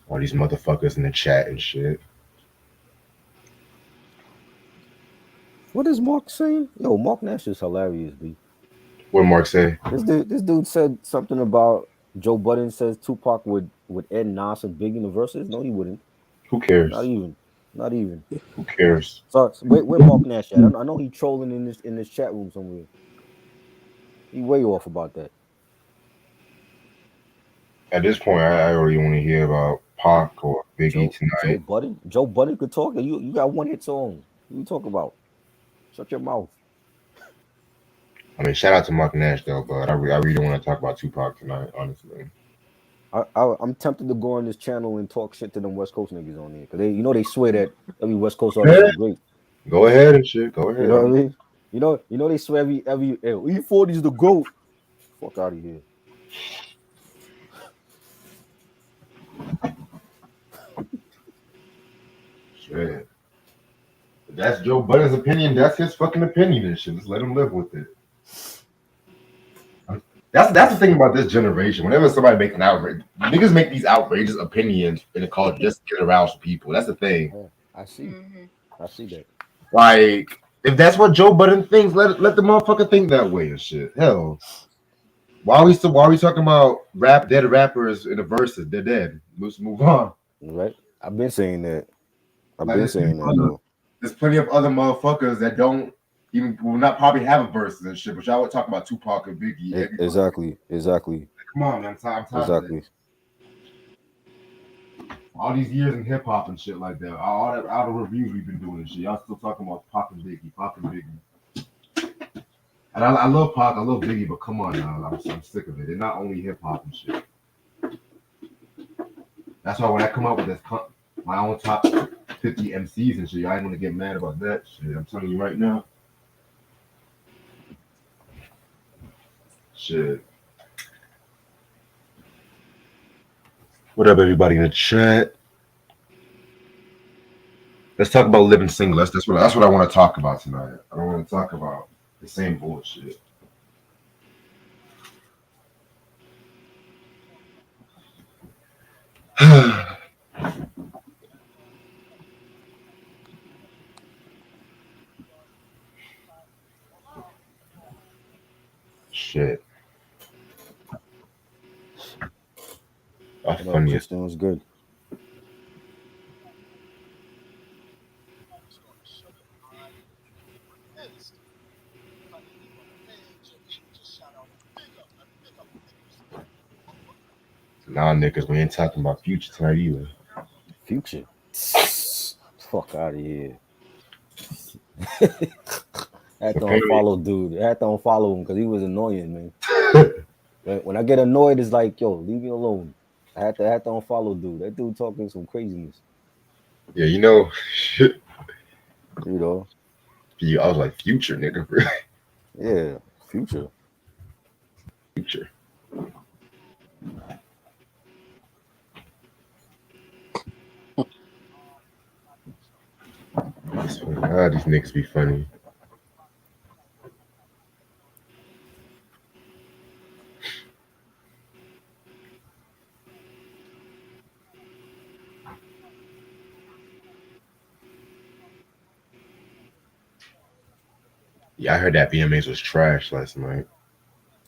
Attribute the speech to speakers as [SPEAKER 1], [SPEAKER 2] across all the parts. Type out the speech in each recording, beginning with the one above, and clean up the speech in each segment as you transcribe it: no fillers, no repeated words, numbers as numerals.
[SPEAKER 1] All these motherfuckers in the chat and shit.
[SPEAKER 2] What is Mark saying? Yo, Mark Nash is hilarious, B.
[SPEAKER 1] What Mark say?
[SPEAKER 2] This dude said something about Joe Budden says Tupac would end Nas and Big in the verses. No, he wouldn't.
[SPEAKER 1] Who
[SPEAKER 2] Not
[SPEAKER 1] cares?
[SPEAKER 2] even. Not even.
[SPEAKER 1] Who cares?
[SPEAKER 2] So where Mark Nash at? I know he trolling in this chat room somewhere. He way off about that.
[SPEAKER 1] At this point, I already want to hear about Pac or Biggie
[SPEAKER 2] Joe
[SPEAKER 1] tonight.
[SPEAKER 2] Budden. Joe Budden could talk. You got one hit song. What you talk about? Shut your mouth.
[SPEAKER 1] I mean, shout out to Mark Nash though, but I really don't want to talk about Tupac tonight, honestly.
[SPEAKER 2] I'm tempted to go on this channel and talk shit to them West Coast niggas on there because they swear that every West Coast artist
[SPEAKER 1] Yeah.
[SPEAKER 2] is great.
[SPEAKER 1] Go ahead and shit. Go
[SPEAKER 2] You
[SPEAKER 1] ahead.
[SPEAKER 2] know what I mean? You know they swear every E40's the GOAT. Fuck out of here.
[SPEAKER 1] Shit. That's Joe Budden's opinion. That's his fucking opinion and shit. Just let him live with it. That's the thing about this generation. Whenever somebody makes an outrage, niggas make these outrageous opinions in the culture just to get aroused people. That's the thing.
[SPEAKER 2] Yeah, I see. I see that.
[SPEAKER 1] Like, if that's what Joe Budden thinks, let the motherfucker think that way and shit. Hell, why are we talking about dead rappers in the verses? They're dead. Let's move on.
[SPEAKER 2] Right? I've been saying that. I've
[SPEAKER 1] Like,
[SPEAKER 2] been saying that though.
[SPEAKER 1] there's plenty of other motherfuckers that don't even will not probably have a verses and shit. But y'all would talk about Tupac and Biggie.
[SPEAKER 2] Exactly.
[SPEAKER 1] Come on, man. I'm tired of that. All these years in hip hop and shit like that. All the reviews we've been doing and shit. Y'all still talking about Pac and Biggie. And I love Pac, I love Biggie, but come on now, I'm sick of it. They're not only hip hop and shit. That's why when I come up with my own top 50 MCs and shit, I ain't gonna get mad about that shit. I'm telling you right now. Shit. What up, everybody in the chat? Let's talk about living single. That's what I want to talk about tonight. I don't want to talk about the same bullshit. Shit. That's funny.
[SPEAKER 2] Christian was good.
[SPEAKER 1] Nah, niggas, we ain't talking about Future tonight either.
[SPEAKER 2] Future. Fuck out of here. I had to unfollow dude. I had to unfollow him because he was annoying, man. When I get annoyed, it's like, yo, leave me alone. I had to unfollow dude. That dude talking some craziness.
[SPEAKER 1] Yeah, you know.
[SPEAKER 2] You know.
[SPEAKER 1] I was like, Future, nigga.
[SPEAKER 2] Yeah, Future.
[SPEAKER 1] Future. These niggas be funny. Yeah, I heard that BMAs was trash last night.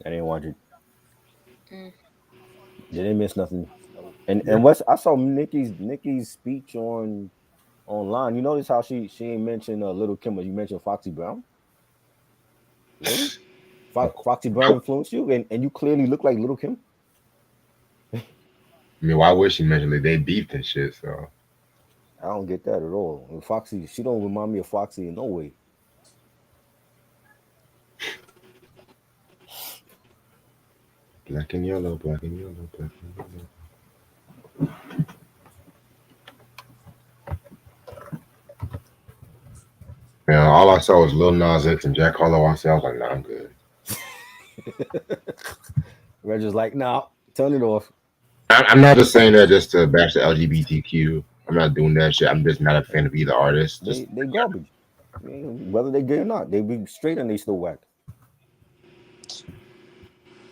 [SPEAKER 2] I didn't watch it. Didn't miss nothing. And what's I saw Nikki's speech online. You notice how she ain't mentioned Little Kim, but you mentioned Foxy Brown. Really? Foxy Brown influenced you, and you clearly look like Little Kim.
[SPEAKER 1] I mean, why would she mention that they beefed and shit? So
[SPEAKER 2] I don't get that at all. And Foxy, she don't remind me of Foxy in no way.
[SPEAKER 1] black and yellow, black and yellow, black and yellow. Man, all I saw was Lil Nas X and Jack Harlow. I was like, nah, I'm good.
[SPEAKER 2] Reggie's like, nah, turn it off.
[SPEAKER 1] I'm not just saying that just to bash the LGBTQ. I'm not doing that shit. I'm just not a fan of either artist.
[SPEAKER 2] They garbage. I mean, whether they gay or not, they be straight and they still whack.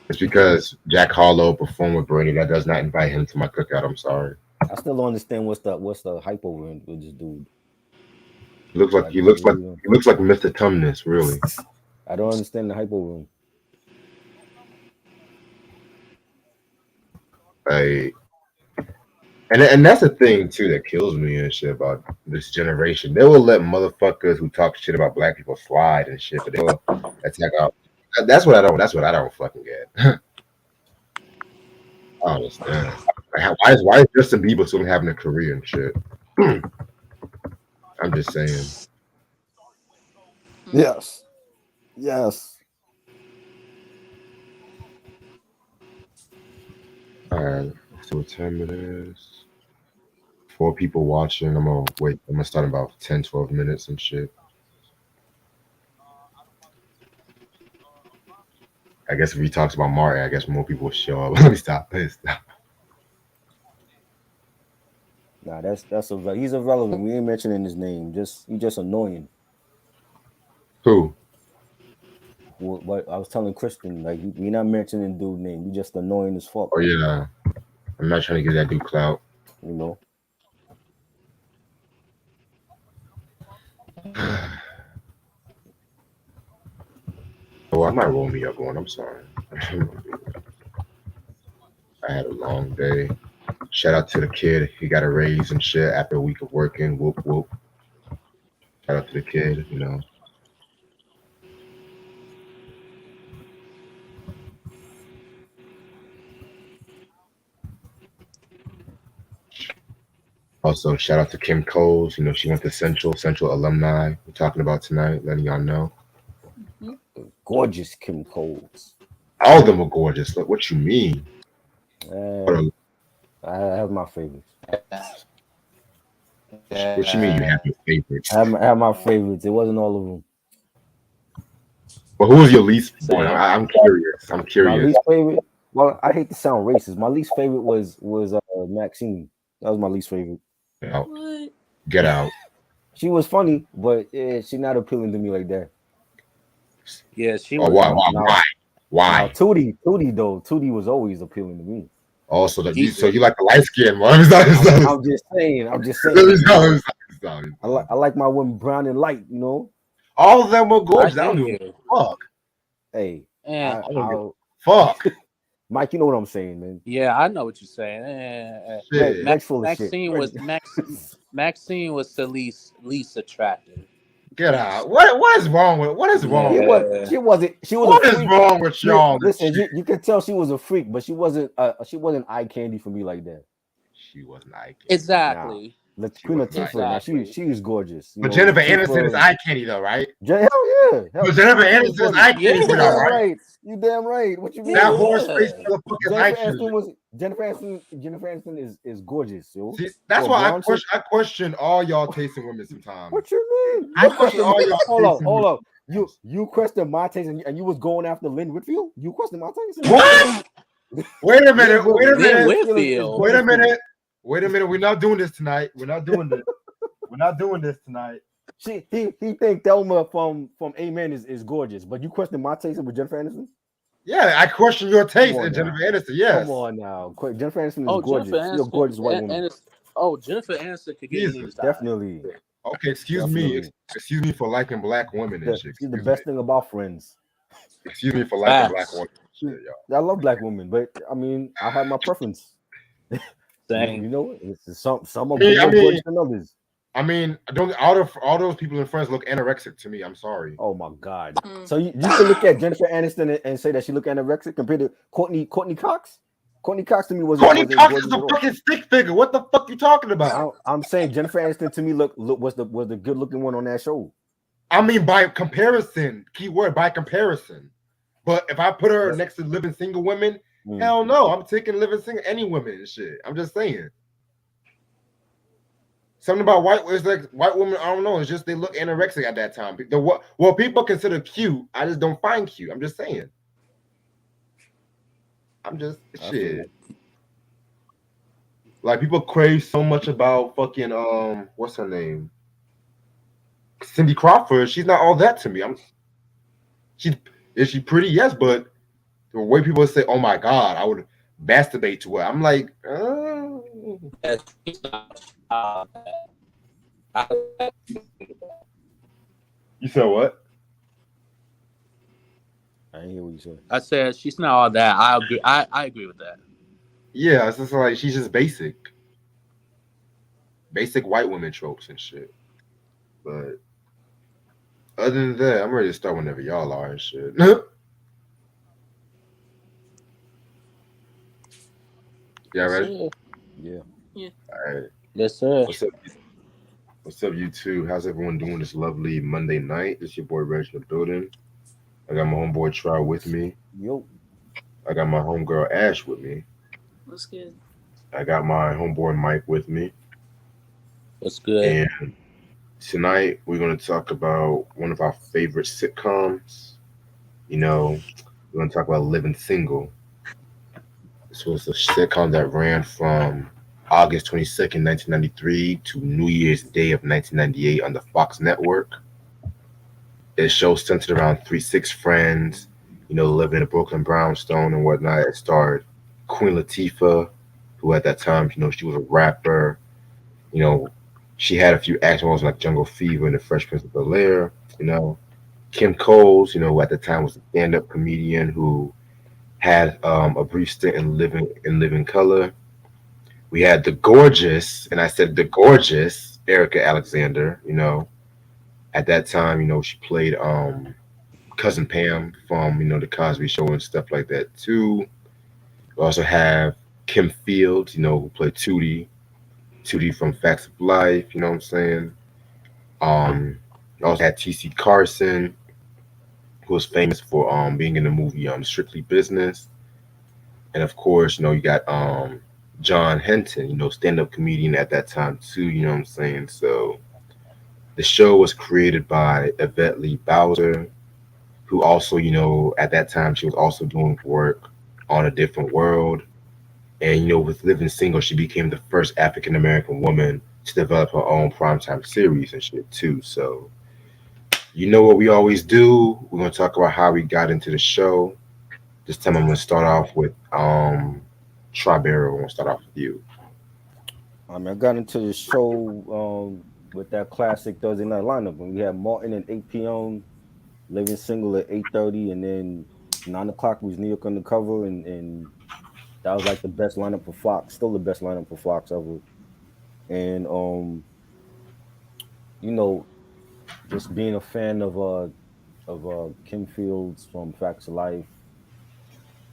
[SPEAKER 1] It's because Jack Harlow performed with Bernie. That does not invite him to my cookout. I'm sorry.
[SPEAKER 2] I still don't understand what's the hype over him with this dude.
[SPEAKER 1] He looks like
[SPEAKER 2] Like,
[SPEAKER 1] he looks like he looks like Mr. Tumnus, really.
[SPEAKER 2] I don't understand the hype over him.
[SPEAKER 1] Like, and that's the thing too that kills me and shit about this generation. They will let motherfuckers who talk shit about black people slide and shit, but they will attack out. That's what I don't. That's what I don't fucking get. I don't understand. Like, why is Justin Bieber still having a career and shit? I'm just saying.
[SPEAKER 2] Yes. Yes.
[SPEAKER 1] All right. So what time it is? 4 people watching. I'm gonna start in about 10, 12 minutes and shit. I guess if he talks about Martin, I guess more people will show up. Let me stop this.
[SPEAKER 2] Nah, he's irrelevant. We ain't mentioning his name. He's just annoying.
[SPEAKER 1] Who?
[SPEAKER 2] What I was telling Kristen, like we not mentioning dude name. You just annoying as fuck.
[SPEAKER 1] Oh yeah. I'm not trying to give that dude clout.
[SPEAKER 2] You know.
[SPEAKER 1] Oh, I might roll me up one. I'm sorry. I had a long day. Shout out to the kid. He got a raise and shit after a week of working. Whoop whoop. Shout out to the kid. You know. Also, shout out to Kim Coles. You know, she went to Central alumni. We're talking about tonight, letting y'all know.
[SPEAKER 2] Gorgeous Kim Coles.
[SPEAKER 1] All of them are gorgeous. Look, what you mean?
[SPEAKER 2] I have my favorites.
[SPEAKER 1] What you mean you have your favorites?
[SPEAKER 2] I have my favorites. It wasn't all of them.
[SPEAKER 1] But who was your least one? I'm curious. I'm
[SPEAKER 2] My
[SPEAKER 1] curious.
[SPEAKER 2] least favorite. Well, I hate to sound racist. My least favorite was Maxine. That was my least favorite.
[SPEAKER 1] Get out. Get out.
[SPEAKER 2] She was funny, but she not appealing to me like that.
[SPEAKER 3] Yeah, she
[SPEAKER 1] Oh,
[SPEAKER 3] was.
[SPEAKER 1] why?
[SPEAKER 2] Now Tootie was always appealing to me.
[SPEAKER 1] Oh, so you like the light skin one?
[SPEAKER 2] I'm just saying.
[SPEAKER 1] I
[SPEAKER 2] I like my women brown and light. You know.
[SPEAKER 1] All of them were gorgeous.
[SPEAKER 3] I
[SPEAKER 1] I don't
[SPEAKER 3] hear
[SPEAKER 1] give
[SPEAKER 3] you.
[SPEAKER 1] a fuck.
[SPEAKER 2] Hey,
[SPEAKER 3] Eh,
[SPEAKER 1] Fuck.
[SPEAKER 2] Mike, you know what I'm saying, man.
[SPEAKER 3] yeah, I know what you're saying.
[SPEAKER 1] Shit.
[SPEAKER 2] Mike's full of
[SPEAKER 3] Maxine
[SPEAKER 2] shit.
[SPEAKER 3] was Maxine was the least attractive.
[SPEAKER 1] Get out. What is wrong with what is wrong?
[SPEAKER 3] Yeah.
[SPEAKER 2] She was
[SPEAKER 1] What
[SPEAKER 2] a
[SPEAKER 1] is
[SPEAKER 2] freak.
[SPEAKER 1] wrong with y'all?
[SPEAKER 2] Listen, you can tell she was a freak, but she wasn't eye candy for me like that.
[SPEAKER 1] She wasn't eye candy.
[SPEAKER 3] Exactly.
[SPEAKER 2] The
[SPEAKER 1] She
[SPEAKER 2] Queen
[SPEAKER 1] wasn't eye
[SPEAKER 2] Latifah, now
[SPEAKER 3] candy.
[SPEAKER 2] she is gorgeous.
[SPEAKER 1] But Jennifer Aniston is eye candy though, right?
[SPEAKER 2] Hell yeah.
[SPEAKER 1] But Jennifer Aniston is eye candy
[SPEAKER 2] You
[SPEAKER 1] for
[SPEAKER 2] damn
[SPEAKER 1] y'all, right?
[SPEAKER 2] right. You damn right. What you mean?
[SPEAKER 1] That horse face motherfucker is eye candy.
[SPEAKER 2] Jennifer Aniston is gorgeous, yo.
[SPEAKER 1] See, that's why I question all y'all tasting women sometimes.
[SPEAKER 2] What you mean?
[SPEAKER 1] I question all y'all
[SPEAKER 2] Hold up. You question my taste and you was going after Lynn Whitfield? You question my taste?
[SPEAKER 1] What? Wait a minute.
[SPEAKER 3] Lynn Whitfield.
[SPEAKER 1] Wait a minute. We're not doing this tonight. We're not doing this tonight.
[SPEAKER 2] He think Thelma from Amen is gorgeous, but you question my taste with Jennifer Aniston?
[SPEAKER 1] Yeah, I question your taste in Jennifer Aniston. Yes.
[SPEAKER 2] Come on now. Jennifer Aniston is gorgeous.
[SPEAKER 3] Jennifer
[SPEAKER 2] She's a gorgeous white woman.
[SPEAKER 3] Jennifer Aniston could get
[SPEAKER 1] Jesus,
[SPEAKER 2] definitely.
[SPEAKER 1] Okay, excuse me for liking black women and shit.
[SPEAKER 2] She's the best thing about Friends.
[SPEAKER 1] Excuse me for liking black women. Shit,
[SPEAKER 2] I love black women, but I mean, I have my preference.
[SPEAKER 3] Same.
[SPEAKER 2] You know, it's some are more gorgeous than others.
[SPEAKER 1] I mean, all those people in Friends look anorexic to me. I'm sorry.
[SPEAKER 2] Oh my god! So you can look at Jennifer Aniston and say that she look anorexic compared to Courtney Cox. Courtney Cox to me was
[SPEAKER 1] Courtney Cox is a fucking stick figure. What the fuck you talking about?
[SPEAKER 2] I'm saying Jennifer Aniston to me was the good looking one on that show.
[SPEAKER 1] I mean, by comparison, keyword by comparison. But if I put her next to living single women, hell no, I'm taking living single any women and shit. I'm just saying. Something about it's like white women, I don't know. It's just they look anorexic at that time. What people consider cute, I just don't find cute. I'm just saying. I'm just shit. Like people crave so much about fucking what's her name? Cindy Crawford. She's not all that to me. Is she pretty? Yes, but The way people say, "Oh my God," I would masturbate to it. I'm like,
[SPEAKER 3] Yeah, she's not all that. I,
[SPEAKER 1] you said what?
[SPEAKER 2] I didn't hear what you said.
[SPEAKER 3] I said she's not all that. I agree. I agree with that.
[SPEAKER 1] Yeah, it's just like she's just basic white women tropes and shit. But other than that, I'm ready to start whenever y'all are and shit. Y'all
[SPEAKER 3] Yes,
[SPEAKER 1] ready?
[SPEAKER 3] sir.
[SPEAKER 2] Yeah.
[SPEAKER 1] All right.
[SPEAKER 3] Yes, sir.
[SPEAKER 1] What's up? What's up, YouTube? How's everyone doing this lovely Monday night? It's your boy Reg in the building. I got my homeboy Troy with me.
[SPEAKER 2] Yo.
[SPEAKER 1] I got my homegirl Ash with me.
[SPEAKER 4] What's good?
[SPEAKER 1] I got my homeboy Mike with me.
[SPEAKER 3] What's good?
[SPEAKER 1] And tonight we're going to talk about one of our favorite sitcoms. You know, we're going to talk about Living Single. This was a sitcom that ran from August 22nd, 1993 to New Year's Day of 1998 on the Fox network. It show centered around six friends, living in a Brooklyn brownstone and whatnot. It starred Queen Latifah, who at that time, she was a rapper. You know, she had a few action roles like Jungle Fever and The Fresh Prince of Bel-Air. You know, Kim Coles, who at the time was a stand-up comedian who had a brief stint in Living Color. We had the gorgeous, and I said the gorgeous Erica Alexander. At that time, she played cousin Pam from the Cosby Show and stuff like that too. We also have Kim Fields, who played Tootie from Facts of Life. You know what I'm saying? We also had T.C. Carson, who was famous for being in the movie Strictly Business, and of course, you got John Henton, stand up comedian at that time too. You know what I'm saying? So the show was created by Yvette Lee Bowser, who also, at that time she was also doing work on A Different World. And, with Living Single, she became the first African American woman to develop her own primetime series and shit too. So, what we always do. We're gonna talk about how we got into the show. This time I'm gonna start off with Strawberry. I'm gonna start off with you.
[SPEAKER 2] I got into the show with that classic Thursday night lineup when we had Martin at 8 p.m., Living Single at 8:30, and then 9 o'clock was New York Undercover, and that was like the best lineup for Fox, still the best lineup for Fox ever. And you know, just being a fan of Kim Fields from Facts of Life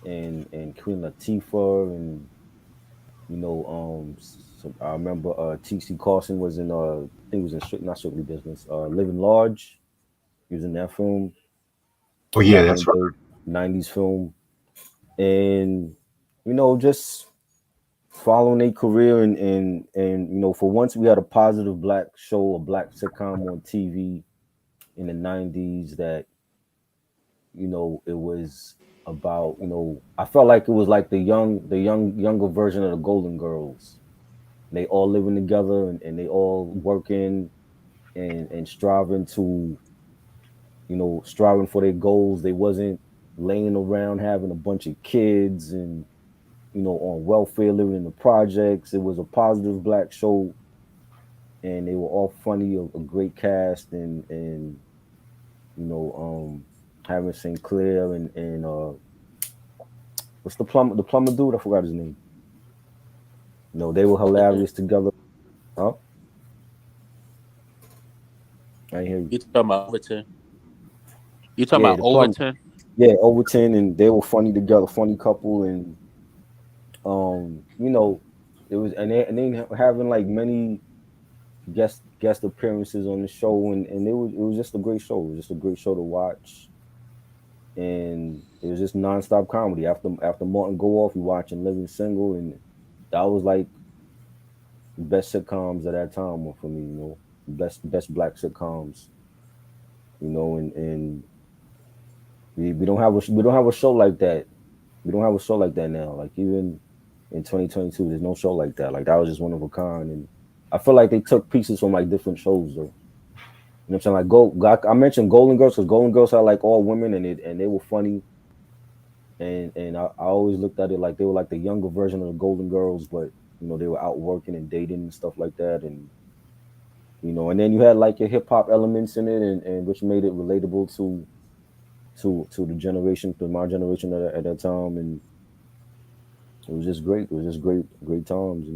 [SPEAKER 2] and Queen Latifah, and so I remember T.C. Carson was in I think it was in not Strictly Business, Living Large. He was in that film,
[SPEAKER 1] Oh
[SPEAKER 2] a
[SPEAKER 1] yeah,
[SPEAKER 2] black on
[SPEAKER 1] that's right.
[SPEAKER 2] the 90s film, and just following their career, and for once we had a positive black show, a black sitcom on TV in the 90s that it was about, I felt like it was like younger version of the Golden Girls. They all living together, and they all working and striving to, striving for their goals. They wasn't laying around having a bunch of kids and on welfare, living in the projects. It was a positive black show, and they were all funny, a great cast, and having St. Clair and what's the plumber dude? I forgot his name. They were hilarious together. Huh? I ain't hear you.
[SPEAKER 3] You talking about Overton? You talking
[SPEAKER 2] Yeah,
[SPEAKER 3] about
[SPEAKER 2] the plumber.
[SPEAKER 3] Overton?
[SPEAKER 2] Yeah, Overton, and they were funny together, funny couple, and it was, and they having like many guest appearances on the show, and it was just a great show. It was just a great show to watch, and it was just nonstop comedy. After Martin go off, you watching Living Single, and that was like the best sitcoms at that time for me. Best black sitcoms. And we don't have a show like that. We don't have a show like that now. Like even in 2022, there's no show like that. Like that was just one of a kind, and I feel like they took pieces from like different shows though. You know what I'm saying? Like I mentioned Golden Girls because Golden Girls are like all women, and they were funny, And I always looked at it like they were like the younger version of the Golden Girls, but they were out working and dating and stuff like that, and then you had like your hip hop elements in it, and which made it relatable to the generation, to my generation at that time, and it was just great. It was just great times.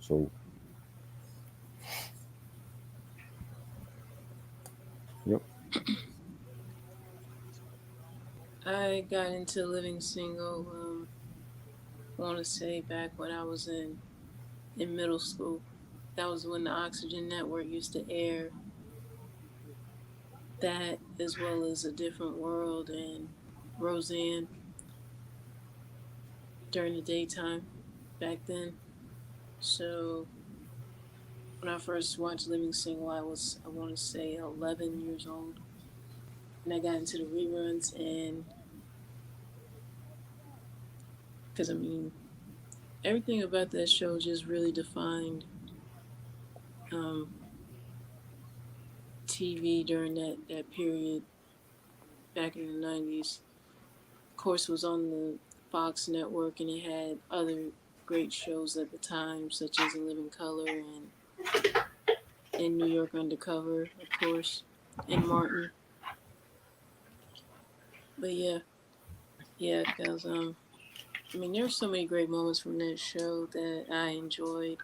[SPEAKER 2] So yep.
[SPEAKER 4] I got into living single. I want to say back when I was in middle school. That was when the Oxygen Network used to air that, as well as A Different World and Roseanne during the daytime back then. So when I first watched Living Single, I want to say 11 years old, and I got into the reruns, and because I mean everything about that show just really defined um, TV during that period back in the 90s. Of course, it was on the Fox network, and it had other great shows at the time, such as In Living Color and New York Undercover, of course, and Martin. But yeah, because I mean, there's so many great moments from that show that I enjoyed.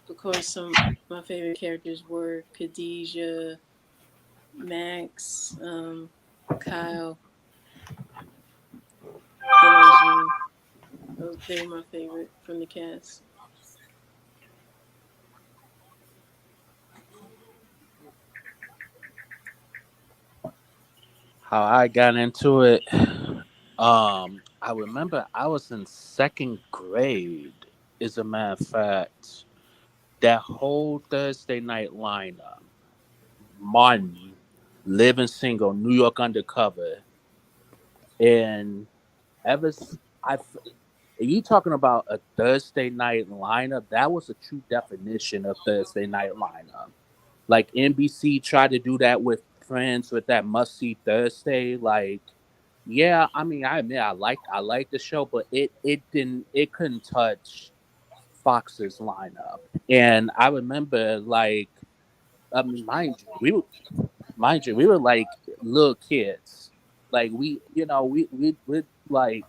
[SPEAKER 4] Of course, some of my favorite characters were Khadijah, Max, Kyle, and Regine. They were my favorite from the cast.
[SPEAKER 3] How I got into it, I remember I was in second grade. As a matter of fact, that whole Thursday night lineup, Martin, Living Single, New York Undercover, and ever s- I, f- you talking about a Thursday night lineup? That was a true definition of Thursday night lineup. Like NBC tried to do that with Friends with that Must See Thursday. Like, yeah, I mean, I admit I liked the show, but it couldn't touch Fox's lineup. And I remember, like, I mean, mind you, we were like little kids. Like we like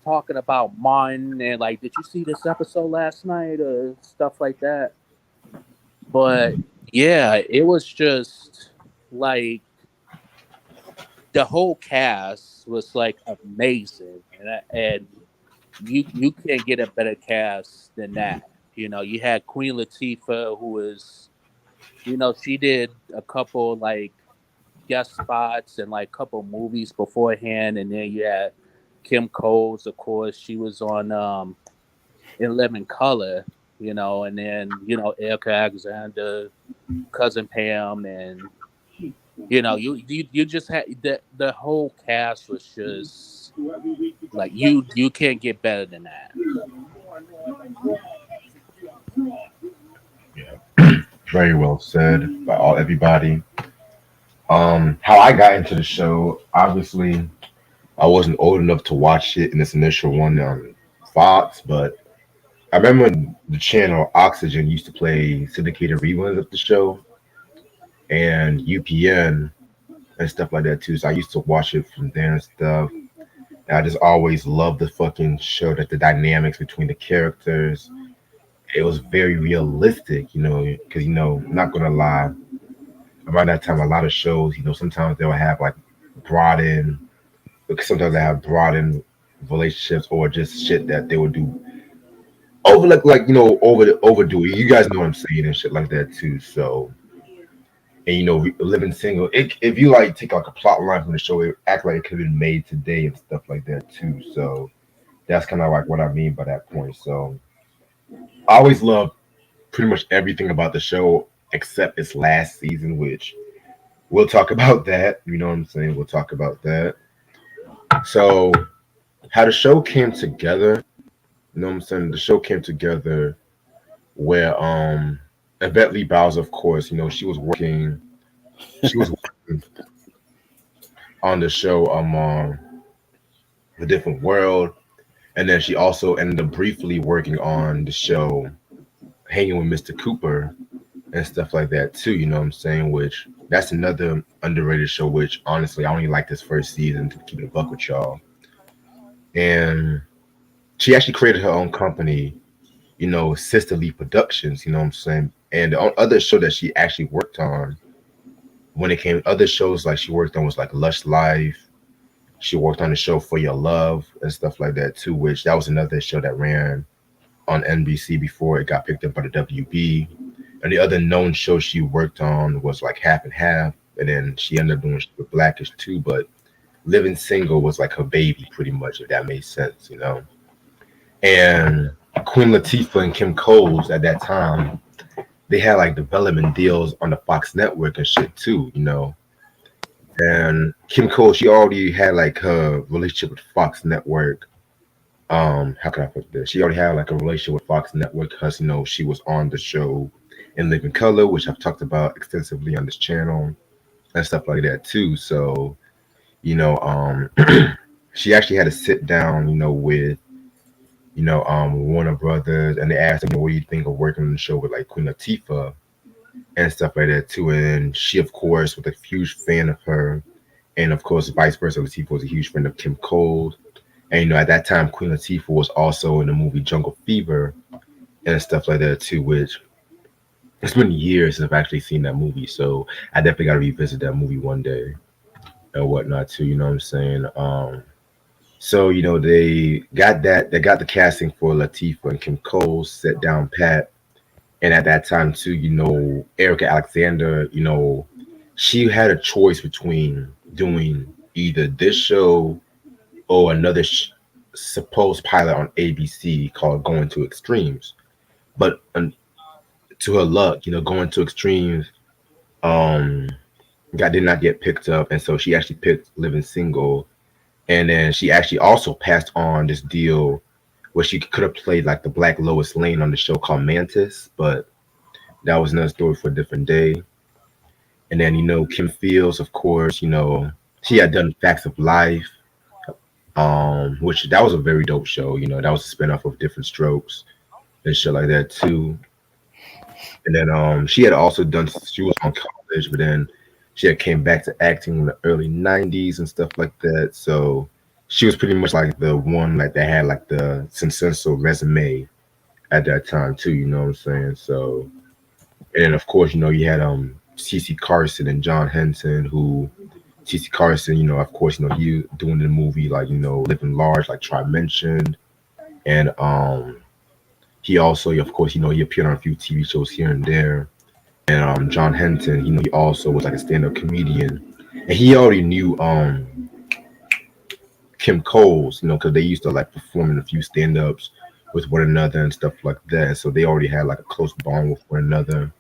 [SPEAKER 3] talking about Martin and like, did you see this episode last night or stuff like that? But yeah, it was just like the whole cast was like amazing, and you can't get a better cast than that. You had Queen Latifah, who was, she did a couple like guest spots and like couple movies beforehand, and then you had Kim Coles, of course, she was on In Living Color, and then Erica Alexander, cousin Pam, and you just had the whole cast was just like you can't get better than that.
[SPEAKER 1] Yeah, very well said by everybody. How I got into the show, obviously, I wasn't old enough to watch it in its initial one on Fox, but I remember the channel Oxygen used to play syndicated reruns of the show and UPN and stuff like that too. So I used to watch it from there and stuff. And I just always loved the fucking show, that the dynamics between the characters. It was very realistic, because I'm not gonna lie. Around that time, a lot of shows, sometimes they'll have like brought in, because sometimes they have brought in relationships or just shit that they would do over, like overdo it. You guys know what I'm saying and shit like that too. So,
[SPEAKER 4] Yeah.
[SPEAKER 1] and living single, if you like take like a plot line from the show, it act like it could have been made today and stuff like that too. So that's kind of like what I mean by that point. So I always loved pretty much everything about the show except its last season, which we'll talk about that. You know what I'm saying? We'll talk about that. So how the show came together, you know what I'm saying? The show came together where Yvette Lee Bowser, of course, she was working on the show a different world, and then she also ended up briefly working on the show Hanging with Mr. Cooper and stuff like that too. You know what I'm saying? Which that's another underrated show. Which honestly, I only like this first season to keep it a buck with y'all. And she actually created her own company, Sister Lee Productions. You know what I'm saying? And the other show that she actually worked on when it came other shows like she worked on was like Lush Life. She worked on the show For Your Love and stuff like that too, which that was another show that ran on NBC before it got picked up by the WB. And the other known show she worked on was like Half and Half, and then she ended up doing with Blackish too. But Living Single was like her baby, pretty much, if that made sense. And Queen Latifah and Kim Coles at that time, they had like development deals on the Fox network and shit too. And Kim Cole, she already had like her relationship with Fox Network. How can I put this? She already had like a relationship with Fox Network because she was on the show In Living Color, which I've talked about extensively on this channel and stuff like that too. So, you know, um, she actually had to sit down, with Warner Brothers, and they asked her, what do you think of working on the show with like Queen Latifah and stuff like that too. And she, of course, was a huge fan of her, and of course, vice versa. Latifah was a huge friend of Kim Cole. And at that time, Queen Latifah was also in the movie Jungle Fever and stuff like that too. Which it's been years since I've actually seen that movie, so I definitely got to revisit that movie one day and whatnot too. You know what I'm saying? So they got the casting for Latifah and Kim Cole set down pat, and at that time too, Erica Alexander, she had a choice between doing either this show or another supposed pilot on ABC called Going to Extremes. But to her luck, Going to Extremes did not get picked up, and so she actually picked Living Single. And then she actually also passed on this deal where she could have played like the Black Lois Lane on the show called Mantis, but that was another story for a different day. And then Kim Fields, of course, she had done Facts of Life, which that was a very dope show. That was a spinoff of Different Strokes and shit like that too. And then she had also she was on college, but then she had came back to acting in the early '90s and stuff like that. So she was pretty much like the one like that had like the successful resume at that time too. You know what I'm saying? So, and then of course you had CC Carson and John Henson, who CC Carson, of course, he doing the movie like Living Large, like Tri mentioned, and he also, of course, he appeared on a few TV shows here and there. And John Henson, he also was like a stand-up comedian, and he already knew Kim Coles, because they used to like perform in a few stand-ups with one another and stuff like that. So they already had like a close bond with one another.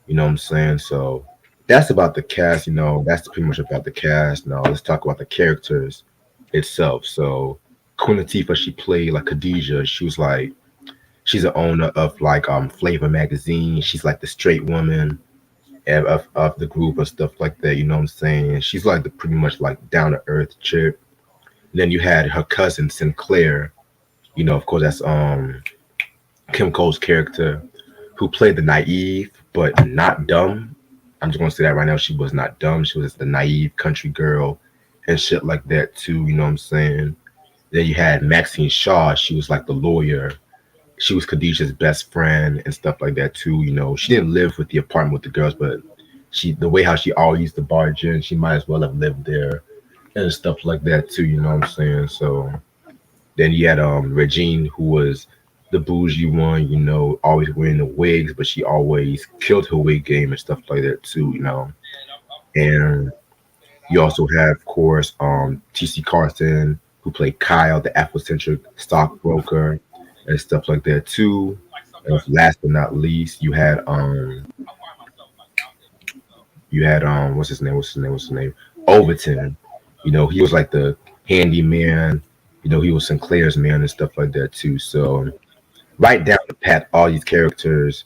[SPEAKER 1] You know what I'm saying? So that's about the cast. That's pretty much about the cast. Now let's talk about the characters itself. So Queen Latifah, she played like Khadijah. She's an owner of like Flavor magazine. She's like the straight woman of the group and stuff like that. You know what I'm saying? She's like the pretty much like down to earth chick. And then you had her cousin Sinclair. Of course that's Kim Cole's character, who played the naive but not dumb. I'm just gonna say that right now. She was not dumb. She was the naive country girl and shit like that too. You know what I'm saying? Then you had Maxine Shaw. She was like the lawyer. She was Khadijah's best friend and stuff like that too. She didn't live with the apartment with the girls, but the way how she always used to barge in, she might as well have lived there and stuff like that too. You know what I'm saying? So then you had Regine, who was the bougie one, always wearing the wigs, but she always killed her wig game and stuff like that too. And you also have, of course, T.C. Carson, who played Kyle, the Afrocentric stockbroker and stuff like that too. And last but not least, you had what's his name? Overton. He was like the handyman. He was Sinclair's man and stuff like that too. So right down the pat, all these characters,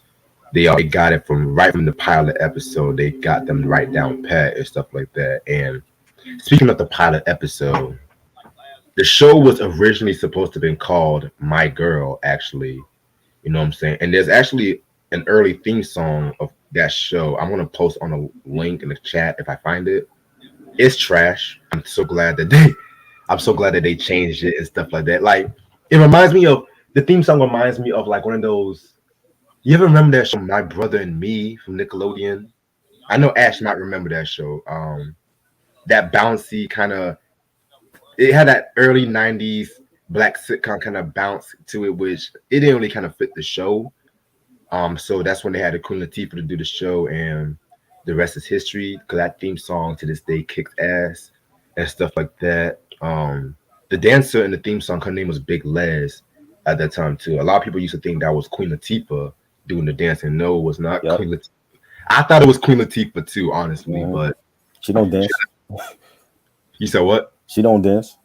[SPEAKER 1] they got it from right from the pilot episode. They got them right down pat and stuff like that. And Speaking of the pilot episode, the show was originally supposed to have been called My Girl, actually. You know what I'm saying? And there's actually an early theme song of that show. I'm gonna post on a link in the chat if I find it. It's trash. I'm so glad that they changed it and stuff like that. Like it reminds me of the theme song reminds me of like one of those. You ever remember that show My Brother and Me from Nickelodeon? I know Ash might remember that show. That bouncy kind of it had that early '90s black sitcom kind of bounce to it, which it didn't really kind of fit the show. So that's when they had the Queen Latifah to do the show, and the rest is history. Because that theme song to this day kicks ass and stuff like that. The dancer in the theme song, her name was Big Les at that time too. A lot of people used to think that was Queen Latifah doing the dancing. No, it was not
[SPEAKER 2] Yep.
[SPEAKER 1] Queen Latifah. I thought it was Queen Latifah too, honestly.
[SPEAKER 2] Mhm.
[SPEAKER 1] But
[SPEAKER 2] She don't dance.
[SPEAKER 1] you said what?
[SPEAKER 2] She don't dance.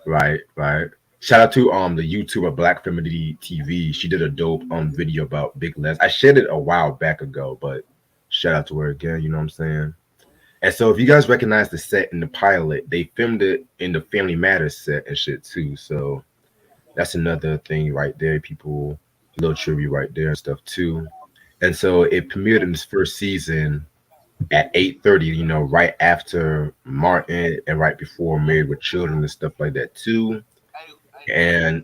[SPEAKER 1] Right, right. Shout out to the YouTuber Black Feminity TV. She did a dope video about Big Les. I shared it a while back ago, but shout out to her again, you know what I'm saying? And so if you guys recognize the set in the pilot, they filmed it in the Family Matters set and shit too. So that's another thing right there, people, a little trivia right there and stuff too. And so it premiered in this first season at 8:30, you know, right after Martin and right before Married with Children and stuff like that too. And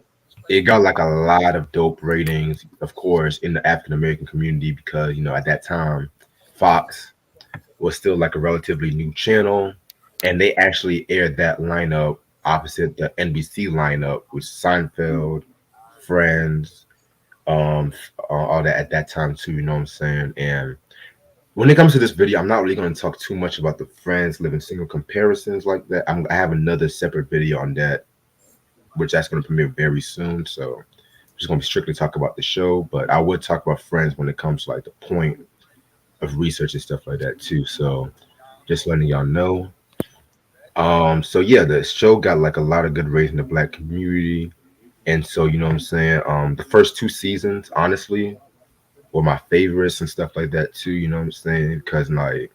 [SPEAKER 1] it got like a lot of dope ratings, of course, in the African American community because you know at that time, Fox was still like a relatively new channel, and they actually aired that lineup opposite the NBC lineup with Seinfeld, Friends, all that at that time too. You know what I'm saying? And when it comes to this video, I'm not really going to talk too much about the Friends living single comparisons like that. I have another separate video on that which that's going to premiere very soon. So I'm just going to be strictly talk about the show, but I would talk about Friends when it comes to like the point of research and stuff like that too. So just letting y'all know. So yeah, the show got like a lot of good ratings in the black community, and so you know what I'm saying. The first two seasons, honestly, were my favorites and stuff like that too. You know what I'm saying? Because like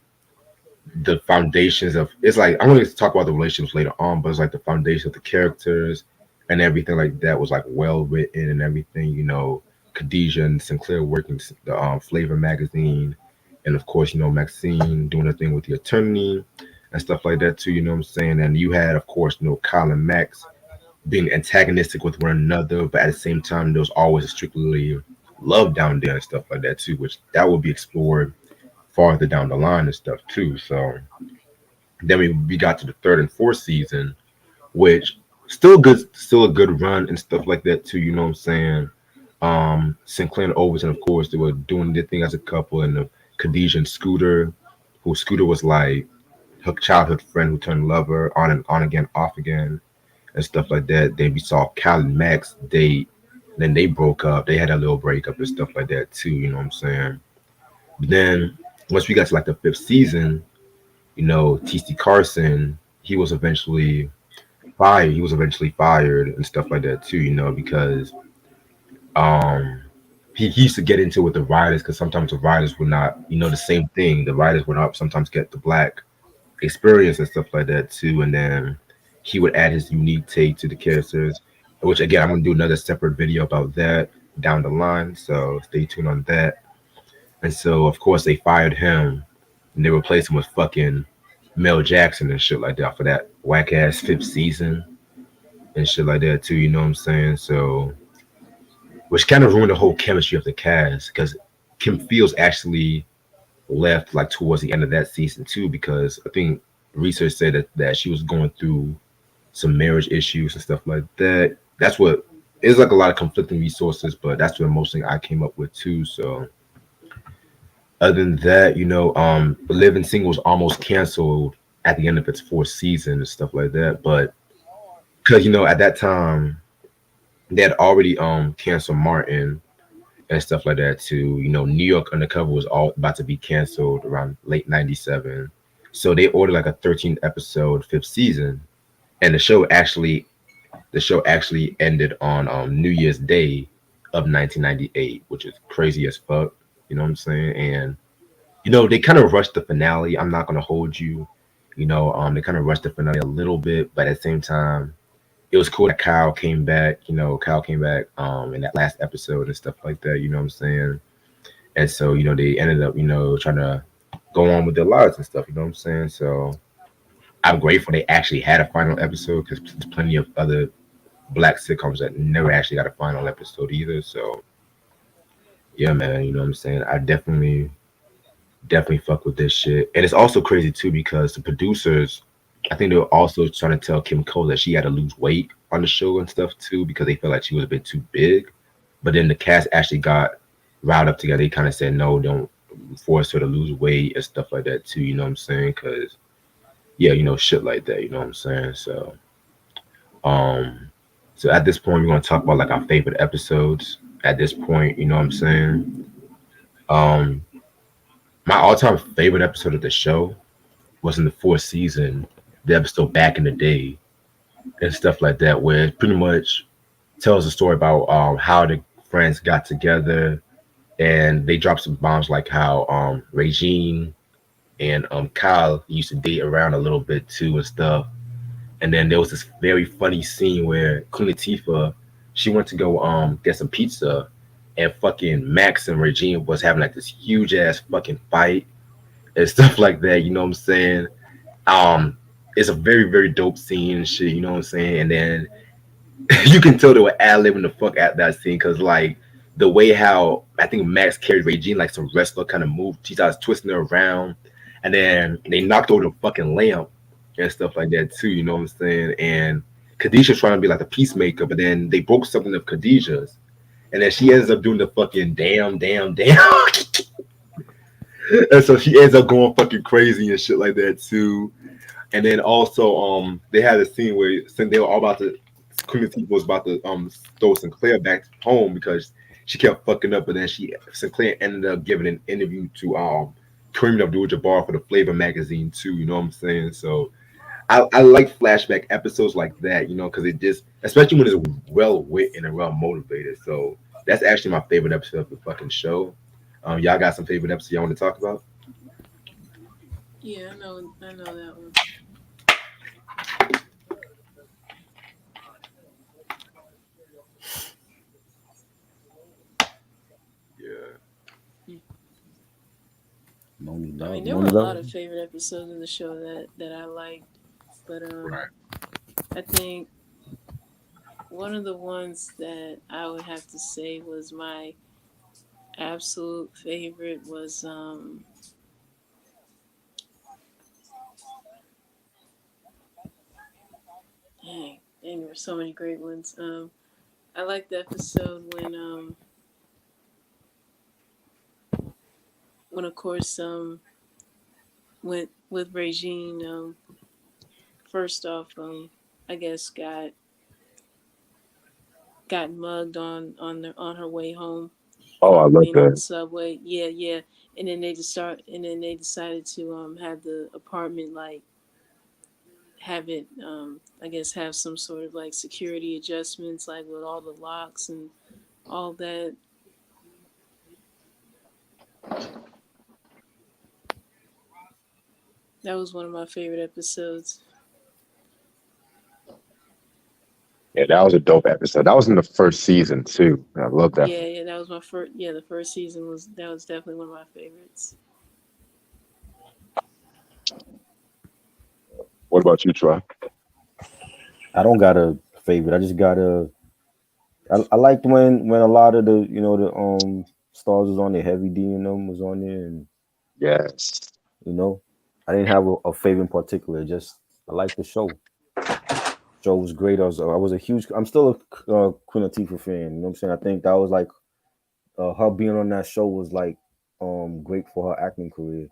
[SPEAKER 1] the foundations of it's like I'm going to talk about the relationships later on, but it's like the foundation of the characters and everything like that was like well written and everything. You know, Khadijah and Sinclair working the Flavor magazine, and of course you know Maxine doing her thing with the attorney and stuff like that too. You know what I'm saying? And you had of course you know Kyle and Max being antagonistic with one another, but at the same time there was always a strictly love down there and stuff like that too, which that will be explored farther down the line and stuff too. So then we got to the third and fourth season, which still a good run and stuff like that too. You know what I'm saying? Sinclair and Overton, of course, they were doing their thing as a couple, and Khadijah and Scooter, who Scooter was like her childhood friend who turned lover on again, off again, and stuff like that. Then we saw Cal and Max date. Then they broke up. They had a little breakup and stuff like that too. You know what I'm saying? But then once we got to like the fifth season, you know, TC Carson, he was eventually fired. He was eventually fired and stuff like that too. You know, because um he used to get into it with the writers because sometimes the writers would not, you know, the same thing. The writers would not sometimes get the black experience and stuff like that too. And then he would add his unique take to the characters, which again I'm gonna do another separate video about that down the line. So stay tuned on that. And so of course they fired him and they replaced him with fucking Mel Jackson and shit like that for that whack ass fifth season and shit like that too. You know what I'm saying? So which kind of ruined the whole chemistry of the cast because Kim Fields actually left like towards the end of that season too because I think research said that she was going through some marriage issues and stuff like that. That's what it's like a lot of conflicting resources, but that's what most thing I came up with too. So other than that, you know, Living Single was almost canceled at the end of its fourth season and stuff like that. But because you know at that time they had already canceled Martin and stuff like that too. You know, New York Undercover was all about to be canceled around late '97, so they ordered like a 13 episode fifth season, and the show actually ended on New Year's Day of 1998, which is crazy as fuck. You know what I'm saying? And you know they kind of rushed the finale. I'm not gonna hold you.
[SPEAKER 5] They kind of rushed the finale a little bit, but at the same time, it was cool that Kyle came back. Kyle came back in that last episode and stuff like that. You know what I'm saying? And so they ended up trying to go on with their lives and stuff. You know what I'm saying? So I'm grateful they actually had a final episode because there's plenty of other black sitcoms that never actually got a final episode either. So yeah, man, you know what I'm saying? I definitely fuck with this shit. And it's also crazy too because the producers, I think they were also trying to tell Kim Cole that she had to lose weight on the show and stuff too because they felt like she was a bit too big. But then the cast actually got riled up together. They kind of said no, don't force her to lose weight and stuff like that too. You know what I'm saying? Because yeah, shit like that. You know what I'm saying? Um, so at this point, we're gonna talk about like our favorite episodes. At this point, you know what I'm saying? Um, my all-time favorite episode of the show was in the fourth season, the episode Back in the Day and stuff like that, where it pretty much tells a story about how the friends got together and they dropped some bombs like how Regine and Kyle used to date around a little bit too and stuff. And then there was this very funny scene where Queen Latifah, she went to go get some pizza and fucking Max and Regine was having like this huge ass fucking fight and stuff like that, you know what I'm saying? Um, it's a very, very dope scene and shit, you know what I'm saying? And then you can tell they were ad-libbing the fuck out that scene because like the way how I think Max carried Regine like some wrestler kind of moved, she starts twisting her around, and then they knocked over the fucking lamp and stuff like that too. You know what I'm saying? And Khadijah's trying to be like a peacemaker, but then they broke something of Khadijah's, and then she ends up doing the fucking damn, damn, damn, and so she ends up going fucking crazy and shit like that too. And then also, they had a scene where since they were all about to, Queen Latifah was about to throw Sinclair back home because she kept fucking up, but then Sinclair ended up giving an interview to Kareem Abdul-Jabbar for the Flavor magazine too. You know what I'm saying? So I like flashback episodes like that, because it just, especially when it's well written and well motivated. So that's actually my favorite episode of the fucking show. Y'all got some favorite episodes y'all want to talk about?
[SPEAKER 4] Yeah, I know that one.
[SPEAKER 5] Yeah.
[SPEAKER 4] I mean, there were a lot of favorite episodes of the show that I liked, but
[SPEAKER 5] Right.
[SPEAKER 4] I think one of the ones that I would have to say was my absolute favorite was dang, there were so many great ones. I liked the episode when of course went with Regine first off I guess got mugged on her way home
[SPEAKER 5] Oh, I
[SPEAKER 4] from
[SPEAKER 5] love
[SPEAKER 4] being on the
[SPEAKER 5] that.
[SPEAKER 4] subway. Yeah. And then they decided to have the apartment like have it I guess have some sort of like security adjustments like with all the locks and all that. That was one of my favorite episodes.
[SPEAKER 5] Yeah, that was a dope episode. That was in the first season too. I love that.
[SPEAKER 4] Yeah, that was my first. Yeah, the first season was definitely one of my favorites.
[SPEAKER 5] What about you, Troy?
[SPEAKER 2] I don't got a favorite. I just got a. I liked when a lot of the stars was on there. Heavy D and them was on there, and
[SPEAKER 5] Yes.
[SPEAKER 2] you know, I didn't have a favorite in particular. Just I liked the show. Show was great. I was a huge. I'm still a Queen Latifah fan. You know what I'm saying? I think that was like her being on that show was like great for her acting career.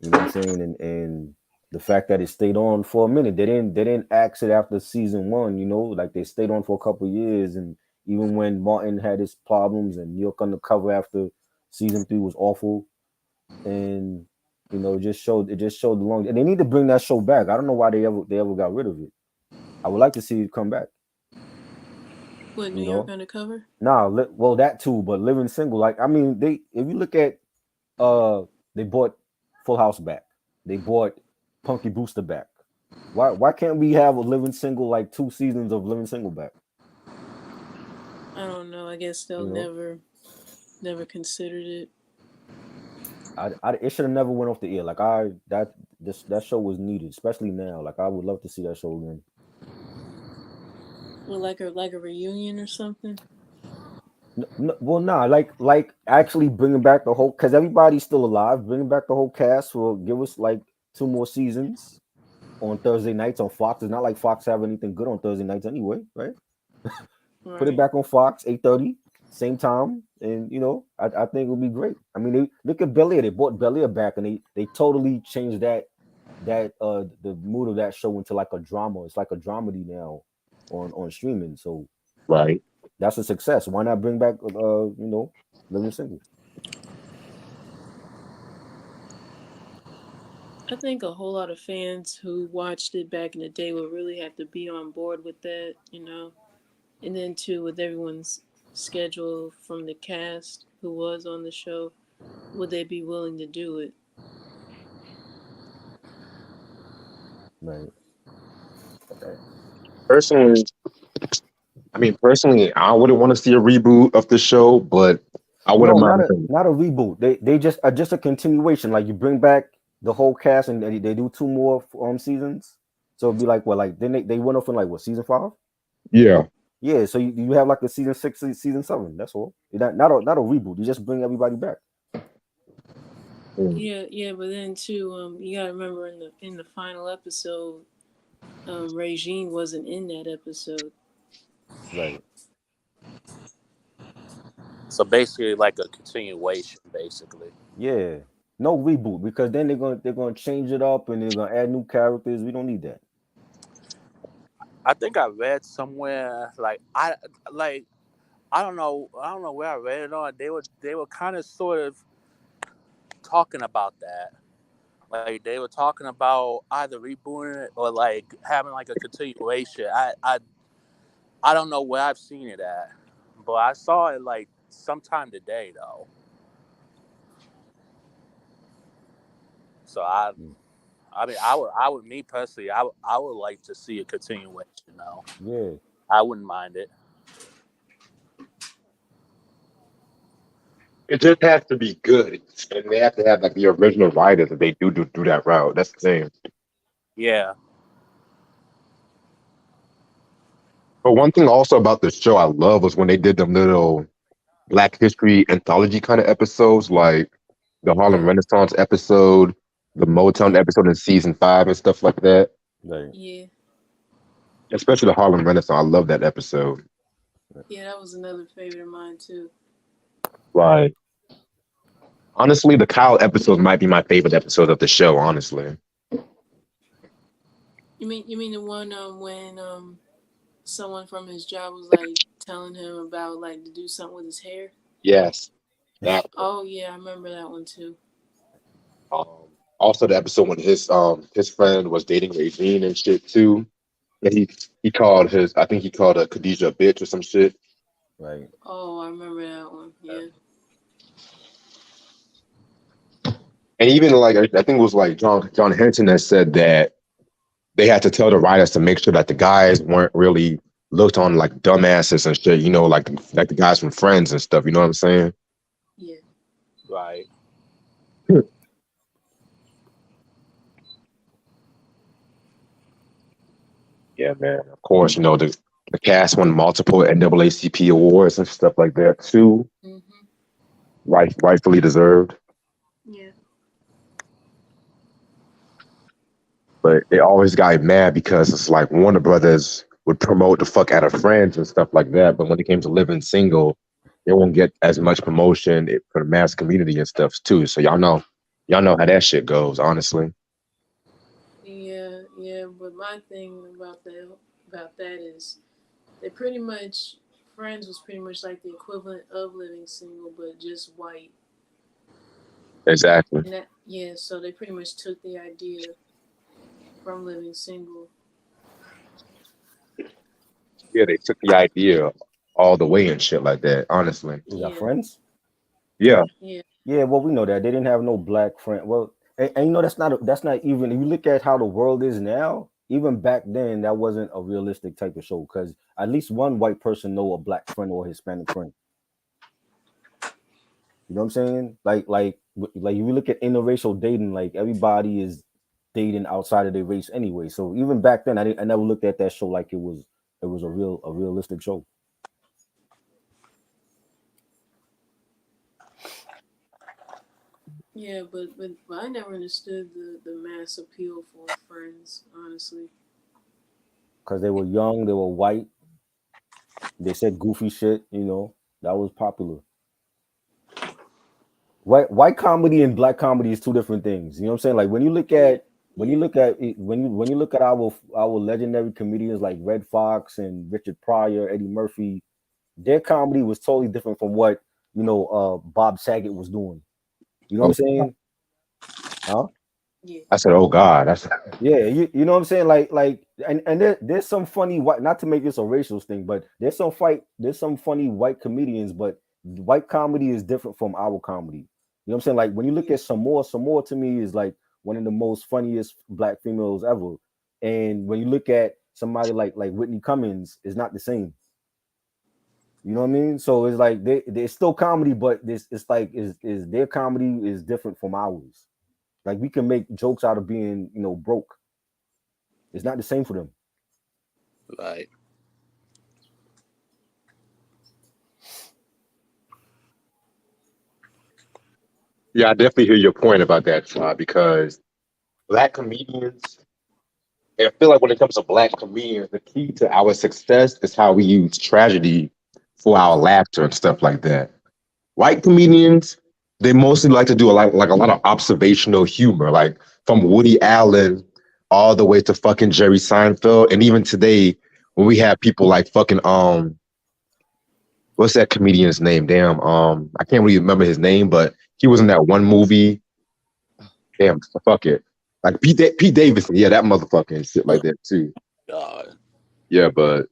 [SPEAKER 2] You know what I'm saying? And the fact that it stayed on for a minute, they didn't axe it after season one. Like they stayed on for a couple of years, and even when Martin had his problems and New York Undercover after season three was awful, and it just showed the long. And they need to bring that show back. I don't know why they ever got rid of it. I would like to see it come back.
[SPEAKER 4] What, New
[SPEAKER 2] You
[SPEAKER 4] York
[SPEAKER 2] know,
[SPEAKER 4] Undercover?
[SPEAKER 2] well that too, but Living Single, like I mean, if you look at they bought Full House back, they bought Punky Brewster back? Why can't we have a Living Single, like 2 seasons of Living Single back?
[SPEAKER 4] I don't know. I guess they'll
[SPEAKER 2] You know,
[SPEAKER 4] never considered it.
[SPEAKER 2] it should have never went off the air. Like that show was needed, especially now. Like I would love to see that show again.
[SPEAKER 4] Well, like a reunion or something.
[SPEAKER 2] Well, nah, like actually bringing back the whole, because everybody's still alive. Bringing back the whole cast will give us like 2 more seasons on Thursday nights on Fox. It's not like Fox have anything good on Thursday nights anyway, right?
[SPEAKER 4] Right.
[SPEAKER 2] Put it back on Fox, 8:30, same time, and I think it would be great. I mean, they look at Bel Air. They brought Bel Air back, and they totally changed the mood of that show into like a drama. It's like a dramedy now on streaming. So
[SPEAKER 5] Right.
[SPEAKER 2] that's a success. Why not bring back Living Single?
[SPEAKER 4] I think a whole lot of fans who watched it back in the day would really have to be on board with that, And then too, with everyone's schedule from the cast who was on the show, would they be willing to do it?
[SPEAKER 2] Right.
[SPEAKER 5] Personally, I wouldn't want to see a reboot of the show, but I wouldn't
[SPEAKER 2] No,
[SPEAKER 5] mind.
[SPEAKER 2] not a reboot. They just a continuation. Like you bring back the whole cast and they do 2 more seasons. So it'd be like what, like then they went off in like what, season 5?
[SPEAKER 5] Yeah.
[SPEAKER 2] Yeah, so you have like a season 6, season 7. That's all. Not a reboot. You just bring everybody back.
[SPEAKER 4] Yeah, but then too, you gotta remember in the final episode, Regine wasn't in that episode.
[SPEAKER 2] Right.
[SPEAKER 3] So basically, like a continuation, basically.
[SPEAKER 2] Yeah. No reboot, because then they're gonna change it up and they're gonna add new characters. We don't need that.
[SPEAKER 3] I think I read somewhere I don't know where I read it on. They were kind of sort of talking about that. Like they were talking about either rebooting it or like having like a continuation. I don't know where I've seen it at, but I saw it like sometime today though. So I mean, me personally, I would like to see a continuation though.
[SPEAKER 2] Yeah.
[SPEAKER 3] I wouldn't mind it.
[SPEAKER 5] It just has to be good, and they have to have like the original writers if they do that route. That's the thing.
[SPEAKER 3] Yeah.
[SPEAKER 5] But one thing also about the show I love was when they did them little Black History anthology kind of episodes, like the Harlem Renaissance episode, the Motown episode in season 5, and stuff like that.
[SPEAKER 2] Right.
[SPEAKER 4] Yeah.
[SPEAKER 5] Especially the Harlem Renaissance. I love that episode.
[SPEAKER 4] Yeah, that was another favorite of mine too.
[SPEAKER 5] Right. Honestly, the Kyle episode might be my favorite episode of the show. Honestly.
[SPEAKER 4] You mean the one when someone from his job was like telling him about like to do something with his hair?
[SPEAKER 5] Yes. That.
[SPEAKER 4] Oh yeah, I remember that one too.
[SPEAKER 5] Also, the episode when his friend was dating Regine and shit too. And he called I think he called Khadijah a bitch or some shit.
[SPEAKER 2] Right.
[SPEAKER 4] Oh, I remember that one. Yeah.
[SPEAKER 5] And even like I think it was like John Henson that said that they had to tell the writers to make sure that the guys weren't really looked on like dumbasses and shit, like the guys from Friends and stuff. You know what I'm saying?
[SPEAKER 4] Yeah.
[SPEAKER 3] Right.
[SPEAKER 5] Yeah, man. Of course, the cast won multiple NAACP awards and stuff like that too.
[SPEAKER 4] Mm-hmm.
[SPEAKER 5] Rightfully deserved.
[SPEAKER 4] Yeah.
[SPEAKER 5] But they always got mad because it's like Warner Brothers would promote the fuck out of Friends and stuff like that. But when it came to Living Single, they won't get as much promotion for the mass community and stuff too. So y'all know how that shit goes, honestly.
[SPEAKER 4] Yeah. But my thing about that is they pretty much Friends was pretty much like the equivalent of Living Single, but just white.
[SPEAKER 5] Exactly.
[SPEAKER 4] And so they pretty much took the idea from Living Single.
[SPEAKER 5] Yeah, they took the idea all the way and shit like that, honestly.
[SPEAKER 2] You got Friends?
[SPEAKER 5] Yeah.
[SPEAKER 4] Yeah.
[SPEAKER 2] Yeah, well, we know that. They didn't have no black friend. Well, And you know that's not even if you look at how the world is now. Even back then, that wasn't a realistic type of show because at least one white person know a black friend or a Hispanic friend. You know what I'm saying? Like if you look at interracial dating, like everybody is dating outside of their race anyway. So even back then, I never looked at that show like it was a realistic show.
[SPEAKER 4] Yeah, but I never understood the mass appeal for Friends, honestly.
[SPEAKER 2] Because they were young, they were white, they said goofy shit. You know that was popular. White comedy and black comedy is two different things. You know what I'm saying? Like
[SPEAKER 4] Yeah,
[SPEAKER 2] when
[SPEAKER 4] yeah,
[SPEAKER 2] you look at when you look at our legendary comedians like Red Fox and Richard Pryor, Eddie Murphy, their comedy was totally different from what Bob Saget was doing. You know what
[SPEAKER 5] Oh,
[SPEAKER 2] I'm saying? Huh?
[SPEAKER 4] yeah.
[SPEAKER 5] I said, oh God, that's
[SPEAKER 2] Yeah, you know what I'm saying? And there's some funny white, not to make this a racial thing, but there's some funny white comedians, but white comedy is different from our comedy. You know what I'm saying? Like when you look at Some More to me is like one of the most funniest black females ever. And when you look at somebody like Whitney Cummings, it's not the same. You know what I mean? So it's like they're still comedy, but this it's like is their comedy is different from ours. Like we can make jokes out of being, broke. It's not the same for them.
[SPEAKER 3] Like,
[SPEAKER 5] yeah, I definitely hear your point about that, because black comedians, I feel like when it comes to black comedians, the key to our success is how we use tragedy for our laughter and stuff like that. White comedians, they mostly like to do a lot of observational humor, like from Woody Allen all the way to fucking Jerry Seinfeld, and even today when we have people like fucking what's that comedian's name? Damn, I can't really remember his name, but he was in that one movie. Damn, fuck it. Like Pete Davidson, yeah, that motherfucker and shit like that too.
[SPEAKER 3] God.
[SPEAKER 5] Yeah, but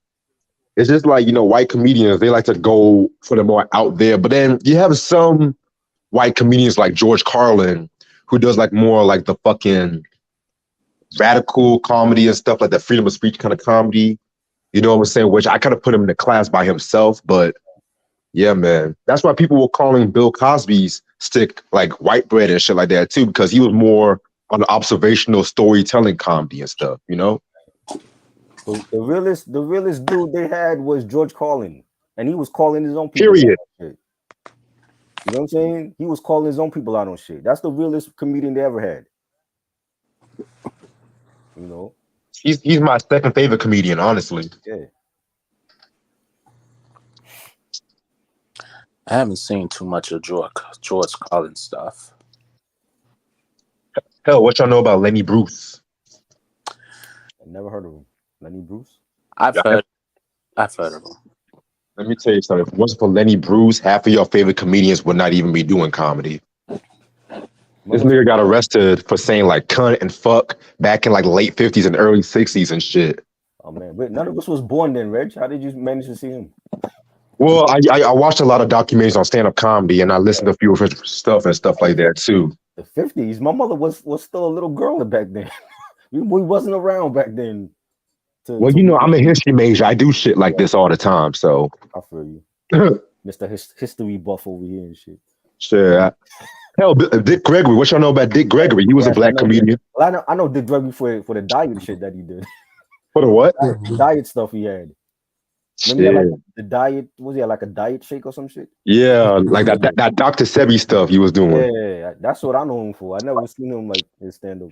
[SPEAKER 5] it's just like, white comedians, they like to go for the more out there. But then you have some white comedians like George Carlin, who does like more like the fucking radical comedy and stuff like that, freedom of speech kind of comedy. You know what I'm saying? Which I kind of put him in the class by himself. But yeah, man. That's why people were calling Bill Cosby's stick like white bread and shit like that too, because he was more on the observational storytelling comedy and stuff, you know?
[SPEAKER 2] The realest dude they had was George Carlin, and he was calling his own people out
[SPEAKER 5] Period.
[SPEAKER 2] on shit. You know what I'm saying? He was calling his own people out on shit. That's the realest comedian they ever had. You know?
[SPEAKER 5] He's my second favorite comedian, honestly.
[SPEAKER 2] Yeah.
[SPEAKER 3] I haven't seen too much of George Collins stuff.
[SPEAKER 5] Hell, what y'all know about Lenny Bruce?
[SPEAKER 2] I never heard of him. Lenny Bruce.
[SPEAKER 3] I've
[SPEAKER 5] Yeah,
[SPEAKER 3] heard of him.
[SPEAKER 5] let me tell you something. If it wasn't for Lenny Bruce, half of your favorite comedians would not even be doing comedy. This nigga got arrested for saying like cunt and fuck back in like late 50s and early 60s and shit.
[SPEAKER 2] Oh man, wait, none of us was born then, Reg. How did you manage to see him?
[SPEAKER 5] Well, I watched a lot of documentaries on stand-up comedy, and I listened to a few of his stuff and stuff like that too.
[SPEAKER 2] The 50s. My mother was still a little girl back then. we wasn't around back then.
[SPEAKER 5] Well, I'm a history major. I do shit like this all the time, so.
[SPEAKER 2] I feel you, Mr. History buff over here and shit.
[SPEAKER 5] Sure. Hell, Dick Gregory. What y'all know about Dick Gregory? He was a black comedian.
[SPEAKER 2] Well, I know Dick Gregory for the diet shit that he did.
[SPEAKER 5] For the what?
[SPEAKER 2] The diet stuff he had. Remember he had like the diet? Was he like a diet shake or some shit?
[SPEAKER 5] Yeah, like that Dr. Sebi stuff he was doing.
[SPEAKER 2] Yeah, that's what I know him for. I never seen him like his stand up.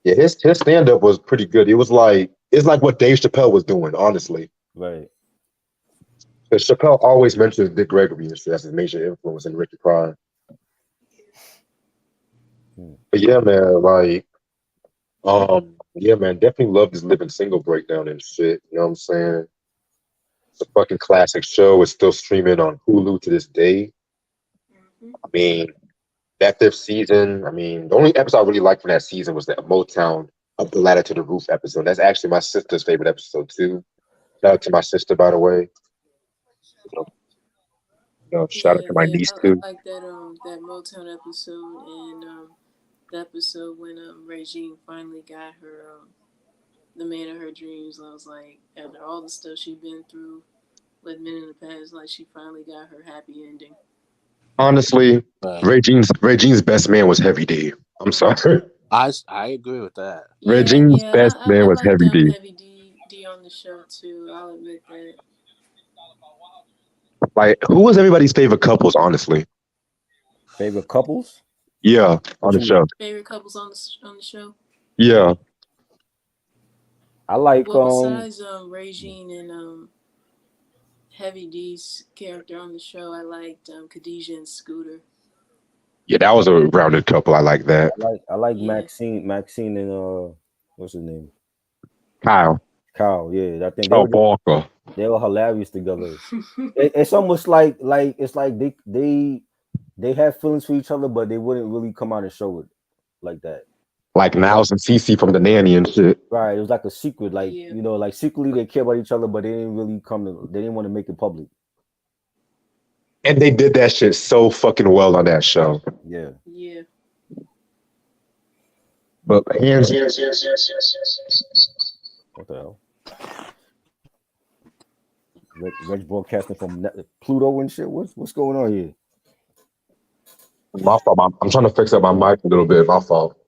[SPEAKER 5] Yeah, his stand up was pretty good. It's like what Dave Chappelle was doing, honestly.
[SPEAKER 2] Right.
[SPEAKER 5] Because Chappelle always mentions Dick Gregory as his major influence in Richard Pryor. But yeah, man, definitely love this Living Single breakdown and shit. You know what I'm saying? It's a fucking classic show. It's still streaming on Hulu to this day. I mean, that fifth season, I mean, the only episode I really liked from that season was the Motown Up the Ladder to the Roof episode. That's actually my sister's favorite episode too. Shout out to my sister, by the way. Shout out to my niece too.
[SPEAKER 4] I like that Motown episode and the episode when Regine finally got her the man of her dreams. I was like, after all the stuff she'd been through with men in the past, like she finally got her happy ending.
[SPEAKER 5] Honestly, Regine's best man was Heavy D. I'm sorry.
[SPEAKER 3] I agree with that.
[SPEAKER 5] Regine's best man
[SPEAKER 4] I
[SPEAKER 5] was
[SPEAKER 4] liked
[SPEAKER 5] Heavy D.
[SPEAKER 4] Heavy D on the show too. I'll admit that.
[SPEAKER 5] Like, who was everybody's favorite couples? Honestly,
[SPEAKER 2] Favorite couples?
[SPEAKER 5] yeah, on the show.
[SPEAKER 4] Favorite couples on the show?
[SPEAKER 5] Yeah,
[SPEAKER 2] I like
[SPEAKER 4] Well, besides Regine and Heavy D's character on the show, I liked Khadijah and Scooter.
[SPEAKER 5] yeah, that was a rounded couple. I like that.
[SPEAKER 2] I like
[SPEAKER 4] Yeah.
[SPEAKER 2] Maxine and what's his name?
[SPEAKER 5] Kyle.
[SPEAKER 2] Yeah, I think
[SPEAKER 5] Walker.
[SPEAKER 2] they were hilarious together. It's almost like it's like they have feelings for each other, but they wouldn't really come out and show it like that.
[SPEAKER 5] Like Niles and Cece from The Nanny and shit.
[SPEAKER 2] Right, it was like a secret, like you know, like secretly they care about each other, but they didn't really they didn't want to make it public.
[SPEAKER 5] And they did that shit so fucking well on that show.
[SPEAKER 2] Yeah.
[SPEAKER 4] Yeah.
[SPEAKER 5] But hands.
[SPEAKER 2] What the hell? Reg broadcasting from Pluto and shit. What's going on here?
[SPEAKER 5] My fault. I'm trying to fix up my mic a little bit. My fault.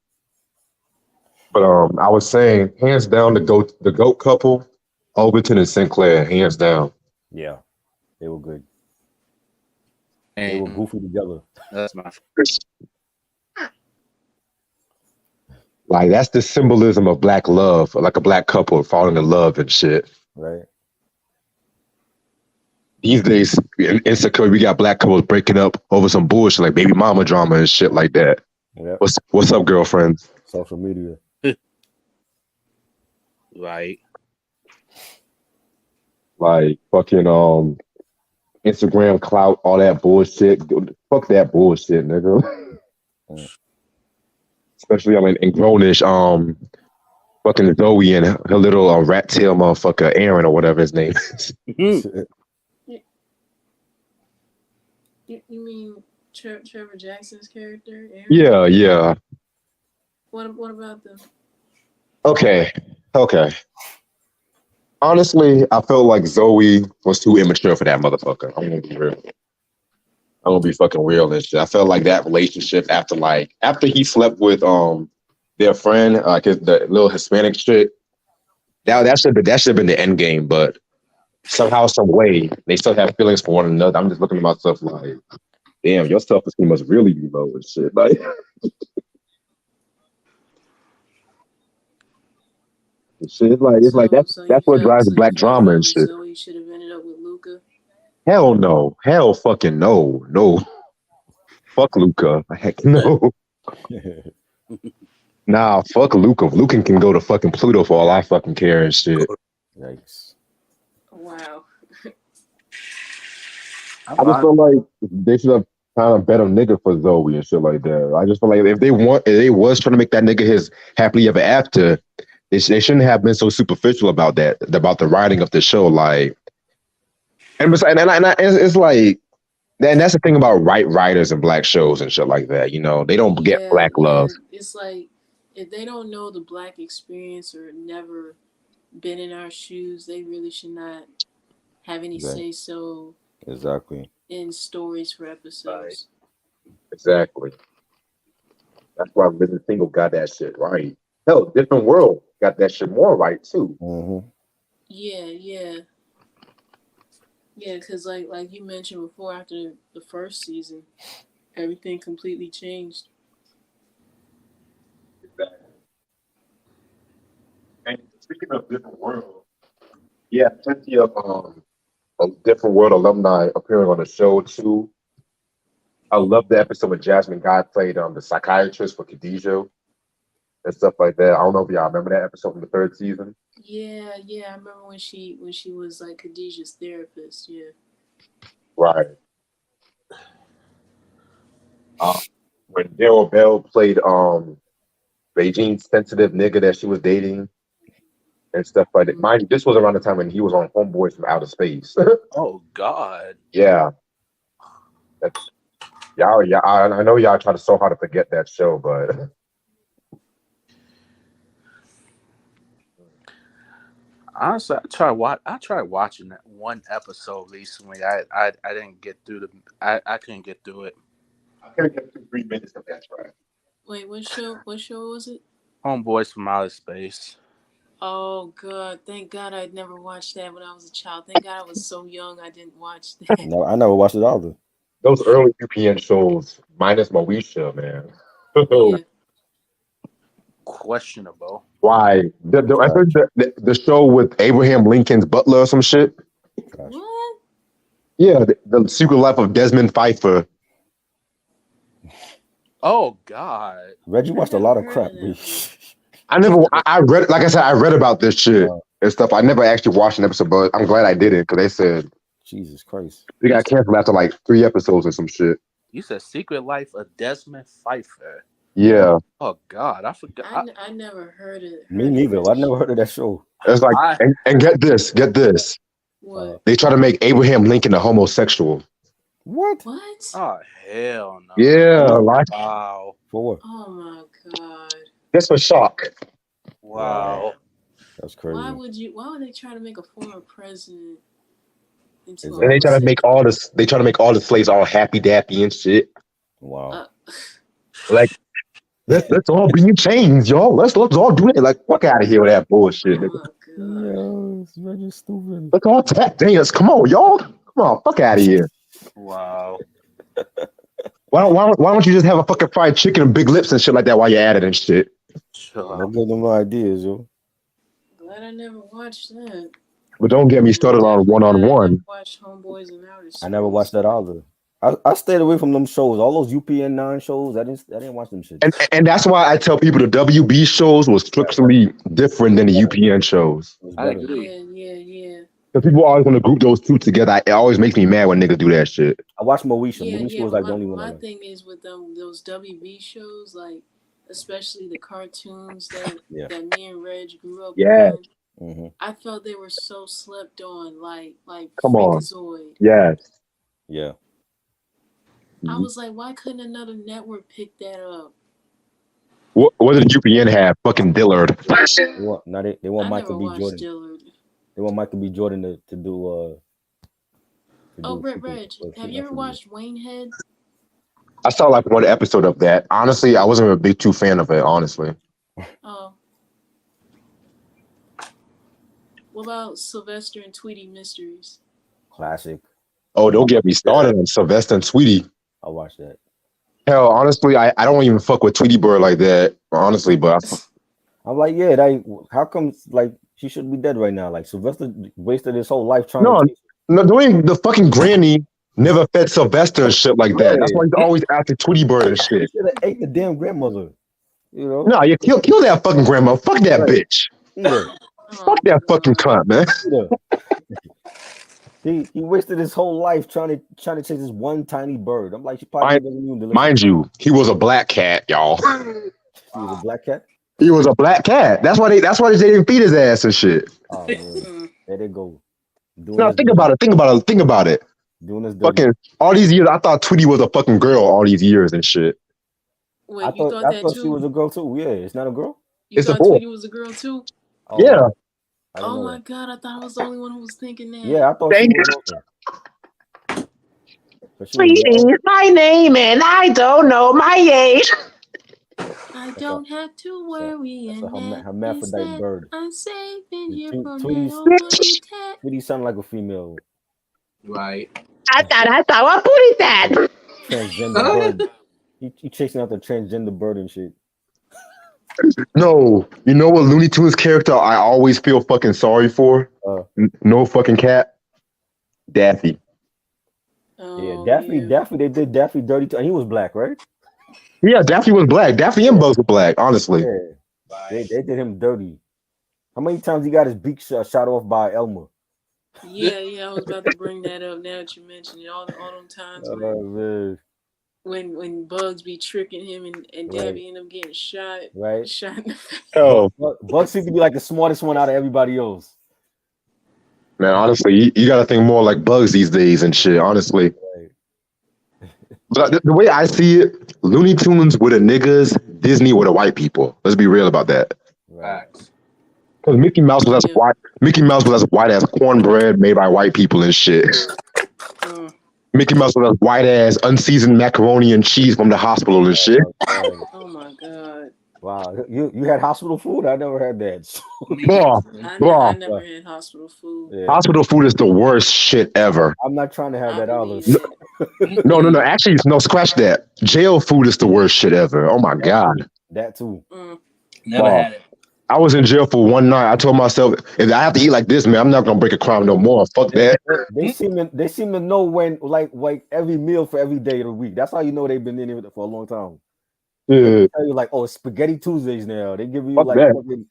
[SPEAKER 5] But I was saying, hands down, the goat couple, Overton and Sinclair, hands down.
[SPEAKER 2] Yeah, they were good.
[SPEAKER 3] And
[SPEAKER 2] they were goofy together.
[SPEAKER 3] That's my
[SPEAKER 5] like that's the symbolism of black love, like a black couple falling in love and shit.
[SPEAKER 2] Right.
[SPEAKER 5] These days, in Insecure, we got black couples breaking up over some bullshit like baby mama drama and shit like that.
[SPEAKER 2] Yeah.
[SPEAKER 5] What's up, girlfriends?
[SPEAKER 2] Social media.
[SPEAKER 3] Right.
[SPEAKER 5] Like fucking Instagram clout, all that bullshit. Fuck that bullshit, nigga. Especially in grownish fucking Zoe and her little rat tail motherfucker Aaron or whatever his name is.
[SPEAKER 4] You mean Trevor Jackson's character, Aaron?
[SPEAKER 5] Yeah.
[SPEAKER 4] What about them?
[SPEAKER 5] Okay. Honestly, I felt like Zoe was too immature for that motherfucker. I'm gonna be real. I'm gonna be fucking real and shit. I felt like that relationship after he slept with their friend, the little Hispanic chick. That should have been the end game, but somehow, some way, they still have feelings for one another. I'm just looking at myself like, damn, your self-esteem must really be low and shit. Like, shit, that's what drives black drama and shit.
[SPEAKER 4] Zoe should have ended up with Luca.
[SPEAKER 5] Hell no. Hell fucking no. Fuck Luca. Heck no. Nah, fuck Luca. Luca can go to fucking Pluto for all I fucking care and shit.
[SPEAKER 2] Yikes.
[SPEAKER 4] Wow.
[SPEAKER 5] I just feel like they should have kind of bet a nigga for Zoe and shit like that. I just feel like if they was trying to make that nigga his happily ever after, they shouldn't have been so superficial about that, about the writing of the show. Like, and it's like, and that's the thing about writers and black shows and shit like that. You know, they don't get black love.
[SPEAKER 4] It's like if they don't know the black experience or never been in our shoes, they really should not have any say so.
[SPEAKER 2] Exactly.
[SPEAKER 4] In stories for episodes.
[SPEAKER 5] Right. Exactly. That's why Living Single got that shit right. Hell, Different World got that shit more right too.
[SPEAKER 2] Mm-hmm.
[SPEAKER 4] Yeah, because like you mentioned before, after the first season, everything completely changed.
[SPEAKER 5] Exactly. And speaking of Different World, yeah, plenty of a Different World alumni appearing on the show too. I love the episode when Jasmine Guy played the psychiatrist for Khadijah and stuff like that. I don't know if y'all remember that episode from the third season.
[SPEAKER 4] Yeah, I remember when she was like Khadijah's therapist. Yeah.
[SPEAKER 5] Right. When Daryl Bell played Regine's sensitive nigga that she was dating and stuff like that. Mind you, this was around the time when he was on Homeboys from Outer Space.
[SPEAKER 3] Oh God.
[SPEAKER 5] Yeah. Y'all, I know y'all try so hard to forget that show, but
[SPEAKER 3] Honestly, I tried watching that one episode recently. I didn't get through I couldn't get through it.
[SPEAKER 5] I couldn't get through 3 minutes of that trash.
[SPEAKER 4] Wait, what show? What show was it?
[SPEAKER 3] Homeboys from Outer Space.
[SPEAKER 4] Oh God! Thank God I'd never watched that when I was a child. Thank God I was so young I didn't watch that.
[SPEAKER 2] No, I never watched it either.
[SPEAKER 5] Those early UPN shows, minus Moesha, man.
[SPEAKER 4] Yeah.
[SPEAKER 3] Questionable.
[SPEAKER 5] Why? I heard the show with Abraham Lincoln's butler or some shit.
[SPEAKER 2] Gosh.
[SPEAKER 4] What?
[SPEAKER 5] Yeah, the Secret Life of Desmond Pfeiffer.
[SPEAKER 3] Oh God.
[SPEAKER 2] Reggie watched a
[SPEAKER 4] never
[SPEAKER 2] lot of
[SPEAKER 4] heard
[SPEAKER 2] crap.
[SPEAKER 4] of
[SPEAKER 2] B.
[SPEAKER 4] that
[SPEAKER 5] I read, like I said, I read about this shit and stuff. I never actually watched an episode, but I'm glad I did it because they said
[SPEAKER 2] Jesus Christ.
[SPEAKER 5] they got canceled after like 3 episodes or some shit.
[SPEAKER 3] You said Secret Life of Desmond Pfeiffer.
[SPEAKER 5] Yeah,
[SPEAKER 3] Oh God, I forgot.
[SPEAKER 4] I never heard it.
[SPEAKER 2] Me neither. I never heard of that show.
[SPEAKER 5] it's like, and get this.
[SPEAKER 4] What?
[SPEAKER 5] They try to make Abraham Lincoln a homosexual.
[SPEAKER 2] What?
[SPEAKER 4] What?
[SPEAKER 3] Oh hell no.
[SPEAKER 5] Yeah, like
[SPEAKER 3] Wow.
[SPEAKER 2] For what?
[SPEAKER 4] Oh my God!
[SPEAKER 5] that's for shock.
[SPEAKER 3] Wow.
[SPEAKER 2] That's crazy.
[SPEAKER 4] Why would they try to make a former president into
[SPEAKER 2] Exactly.
[SPEAKER 5] And they try to make all this. They try to make all the slaves all happy dappy and shit.
[SPEAKER 2] Wow.
[SPEAKER 5] Like let's all be in chains, y'all. Let's all do it. Like fuck out of here with that bullshit.
[SPEAKER 4] Oh my God!
[SPEAKER 2] Yo, it's Reggie stupid.
[SPEAKER 5] Look all tap dance. Come on, y'all. Come on, fuck out of here.
[SPEAKER 3] Wow.
[SPEAKER 5] Why don't you just have a fucking fried chicken and big lips and shit like that while you're at it and shit?
[SPEAKER 3] Sure.
[SPEAKER 2] Don't give them no ideas, yo.
[SPEAKER 4] Glad I never watched that.
[SPEAKER 5] But don't get me started on one-on-one.
[SPEAKER 4] Watched Homeboys and Outer Space.
[SPEAKER 2] I never watched that either. I stayed away from them shows. All those UPN 9 shows, I didn't watch them shit.
[SPEAKER 5] And that's why I tell people the WB shows was strictly different than the UPN shows.
[SPEAKER 3] I agree.
[SPEAKER 4] Yeah.
[SPEAKER 5] Because people always want to group those two together. It always makes me mad when niggas do that shit.
[SPEAKER 2] I watched Moesha.
[SPEAKER 4] Yeah,
[SPEAKER 2] Moesha was like the only one.
[SPEAKER 4] My thing is with those WB shows, like especially the cartoons that me and Reg grew up on.
[SPEAKER 2] Mm-hmm.
[SPEAKER 4] I felt they were so slept on, like
[SPEAKER 5] Come on.
[SPEAKER 4] Freakazoid.
[SPEAKER 5] Yes.
[SPEAKER 2] Yeah.
[SPEAKER 4] I was like, why couldn't another network pick that up?
[SPEAKER 5] What did UPN have? Fucking Dillard.
[SPEAKER 2] They want
[SPEAKER 4] I
[SPEAKER 2] Michael
[SPEAKER 4] never
[SPEAKER 2] B.
[SPEAKER 4] watched
[SPEAKER 2] Jordan.
[SPEAKER 4] Dillard.
[SPEAKER 2] They want Michael B. Jordan to do.
[SPEAKER 4] Reg, have you ever watched Wayne Head?
[SPEAKER 5] I saw like one episode of that. Honestly, I wasn't a big fan of it, honestly.
[SPEAKER 4] Oh. What about Sylvester and Tweety Mysteries?
[SPEAKER 2] Classic.
[SPEAKER 5] Oh, don't get me started on Sylvester and Tweety.
[SPEAKER 2] I watched that.
[SPEAKER 5] Hell, honestly, I don't even fuck with Tweety Bird like that, honestly, but
[SPEAKER 2] I'm like, how come like she should be dead right now? Like Sylvester wasted his whole life trying
[SPEAKER 5] No, doing the fucking granny never fed Sylvester and shit like that. That's why he's always after Tweety Bird and shit.
[SPEAKER 2] He should have ate the damn grandmother. You know?
[SPEAKER 5] No, you kill that fucking grandma. Fuck that bitch.
[SPEAKER 2] Yeah.
[SPEAKER 5] Fuck that fucking cunt, man.
[SPEAKER 2] He wasted his whole life trying to chase this one tiny bird. I'm like, she probably doesn't even deliver.
[SPEAKER 5] Mind you, he was a black cat, y'all.
[SPEAKER 2] He was a black cat?
[SPEAKER 5] He was a black cat. That's why they didn't feed his ass and shit.
[SPEAKER 2] Oh man. There they go.
[SPEAKER 5] No, think about it.
[SPEAKER 2] Doing this
[SPEAKER 5] fucking all these years, I thought Tweety was a fucking girl all these years and shit.
[SPEAKER 4] Wait,
[SPEAKER 2] I
[SPEAKER 4] you
[SPEAKER 2] thought
[SPEAKER 4] that too?
[SPEAKER 2] she was a girl too. Yeah, it's not a girl?
[SPEAKER 5] It's
[SPEAKER 4] thought
[SPEAKER 5] a boy.
[SPEAKER 4] Tweety was a girl too?
[SPEAKER 2] Oh,
[SPEAKER 5] Yeah.
[SPEAKER 4] Oh my God, I thought I was the only one who was thinking that.
[SPEAKER 2] Yeah, I thought she was also.
[SPEAKER 5] Tweety is my name and I don't know my age.
[SPEAKER 4] I don't have to worry.
[SPEAKER 2] That's a hermaphrodite bird.
[SPEAKER 4] I'm safe in here from
[SPEAKER 2] Tweety sound like a female.
[SPEAKER 3] Right.
[SPEAKER 5] I thought what put it that?
[SPEAKER 2] Transgender bird. He chasing out the transgender bird and shit.
[SPEAKER 5] No, you know what Looney Tunes character I always feel fucking sorry for? No fucking cat. Daffy.
[SPEAKER 2] Yeah, Daffy. They did Daffy dirty too. And he was black, right?
[SPEAKER 5] Yeah, Daffy was black. Daffy and Bugs were black, honestly.
[SPEAKER 2] Yeah. They did him dirty. How many times he got his beak shot off by Elmer?
[SPEAKER 4] Yeah, I was about to bring that up now that you mentioned it. All them times when Bugs be tricking him and Daffy end up getting shot.
[SPEAKER 2] Right.
[SPEAKER 4] Shot in the face.
[SPEAKER 5] Oh.
[SPEAKER 2] Bugs seems to be like the smartest one out of everybody else.
[SPEAKER 5] Man, honestly, you gotta think more like Bugs these days and shit, honestly.
[SPEAKER 2] Right.
[SPEAKER 5] But the way I see it, Looney Tunes with the niggas, Disney with the white people. Let's be real about that.
[SPEAKER 2] Right.
[SPEAKER 5] Because Mickey Mouse was as white. Mickey Mouse was as white as cornbread made by white people and shit.
[SPEAKER 4] Mm.
[SPEAKER 5] Mickey Mouse was as white as unseasoned macaroni and cheese from the hospital and shit.
[SPEAKER 4] Oh my god.
[SPEAKER 2] Wow, you had hospital food? I never had that.
[SPEAKER 5] Bro,
[SPEAKER 4] I never had hospital food.
[SPEAKER 2] Yeah.
[SPEAKER 5] hospital food is the worst shit ever.
[SPEAKER 2] I'm not trying to have that either.
[SPEAKER 5] No. Actually, no, scratch that. Jail food is the worst shit ever. Oh my god.
[SPEAKER 2] That too.
[SPEAKER 3] Never had it.
[SPEAKER 5] I was in jail for one night. I told myself, if I have to eat like this, man, I'm not gonna break a crime no more. Fuck that.
[SPEAKER 2] They seem to know when like every meal for every day of the week. That's how you know they've been in it for a long time.
[SPEAKER 5] Yeah.
[SPEAKER 2] They tell you like, oh, spaghetti Tuesdays now. They giving you
[SPEAKER 5] Fuck
[SPEAKER 2] like
[SPEAKER 5] that.
[SPEAKER 2] fucking,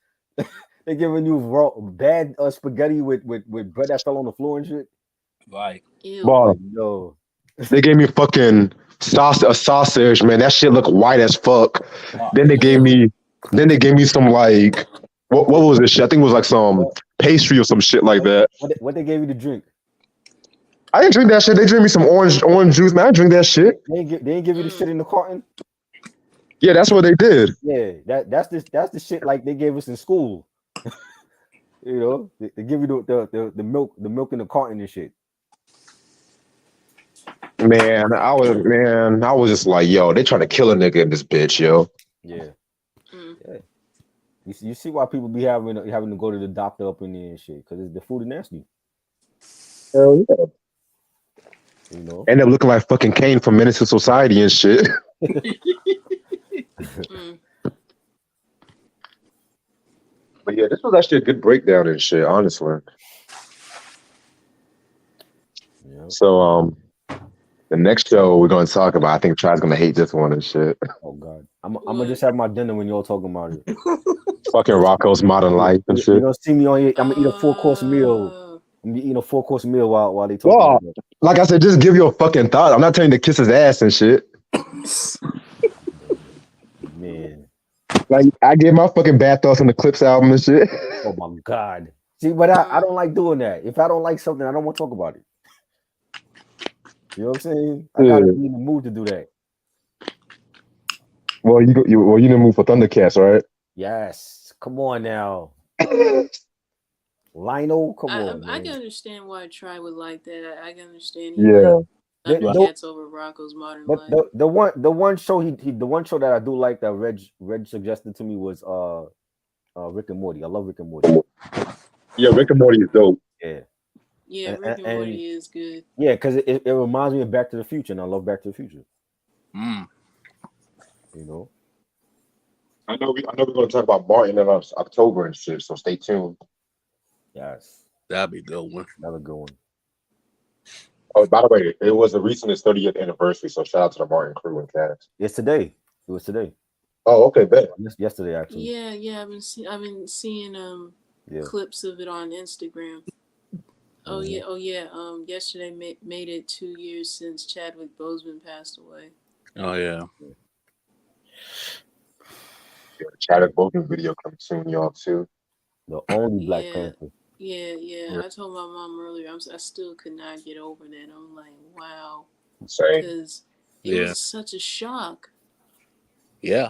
[SPEAKER 2] they giving you raw bad spaghetti with bread that fell on the floor and shit.
[SPEAKER 3] Right.
[SPEAKER 4] Ew.
[SPEAKER 5] Bro,
[SPEAKER 2] No.
[SPEAKER 5] they gave me fucking a sausage, man. That shit looked white as fuck. Then they gave me some like what was this shit? I think it was like some pastry or some shit like that.
[SPEAKER 2] What they gave you to drink?
[SPEAKER 5] I didn't drink that shit. They drink me some orange juice, man. I didn't drink that shit.
[SPEAKER 2] They ain't give you the shit in the carton.
[SPEAKER 5] Yeah, that's what they did.
[SPEAKER 2] Yeah, that's the shit like they gave us in school. You know, they give you the milk in the carton and shit.
[SPEAKER 5] Man, I was just like, yo, they trying to kill a nigga in this bitch, yo.
[SPEAKER 2] Yeah. Yeah. You see why people be having to go to the doctor up in there and shit, because the food is nasty.
[SPEAKER 5] Hell yeah.
[SPEAKER 2] You know,
[SPEAKER 5] End up looking like fucking Kane from Menace to Society and shit. But yeah, this was actually a good breakdown and shit, honestly.
[SPEAKER 2] yeah.
[SPEAKER 5] So the next show we're gonna talk about, I think Try's gonna hate this one and shit.
[SPEAKER 2] Oh god, I'm gonna just have my dinner when y'all talking about it.
[SPEAKER 5] Fucking Rocco's Modern Life and shit.
[SPEAKER 2] You don't see me on here. I'm gonna eat a 4-course meal. I'm gonna be eating a 4-course meal while they talk.
[SPEAKER 5] Well, like I said, just give you a fucking thought. I'm not telling you to kiss his ass and shit.
[SPEAKER 2] Man,
[SPEAKER 5] like I gave my fucking bad thoughts on the Clips album and shit.
[SPEAKER 2] Oh my god. See, but I don't like doing that. If I don't like something, I don't want to talk about it. You know what I'm saying? I gotta be in the mood to do that.
[SPEAKER 5] Well, you in the mood for Thundercats, right?
[SPEAKER 2] Yes. Come on now. Lionel, come on.
[SPEAKER 4] I can understand why Try would like that. I can understand.
[SPEAKER 5] Yeah.
[SPEAKER 4] Thundercats over Rocco's Modern Life.
[SPEAKER 2] The one show the one show that I do like that Reg suggested to me was Rick and Morty. I love Rick and Morty.
[SPEAKER 5] Yeah, Rick and Morty is dope.
[SPEAKER 2] Yeah.
[SPEAKER 4] Yeah, Rick and Morty is good.
[SPEAKER 2] Yeah, because it reminds me of Back to the Future, and I love Back to the Future. You know.
[SPEAKER 5] I know we're gonna talk about Martin in October and shit, so stay tuned.
[SPEAKER 2] Yes.
[SPEAKER 3] That'd be a good one.
[SPEAKER 2] Another good one.
[SPEAKER 5] Oh, by the way, it was a recent 30th anniversary, so shout out to the Martin crew and cast.
[SPEAKER 2] It's today. It was today.
[SPEAKER 5] Oh, okay, bet.
[SPEAKER 2] Yesterday, actually.
[SPEAKER 4] Yeah. I've been seeing clips of it on Instagram. Oh yeah. Yesterday made it 2 years since Chadwick Boseman passed away.
[SPEAKER 3] Oh yeah.
[SPEAKER 5] The Chadwick Boseman video coming soon, y'all too.
[SPEAKER 2] The only Black Panther.
[SPEAKER 4] Yeah. I told my mom earlier, I still could not get over that. I'm like, wow,
[SPEAKER 5] Same.
[SPEAKER 4] because it was such a shock.
[SPEAKER 3] Yeah.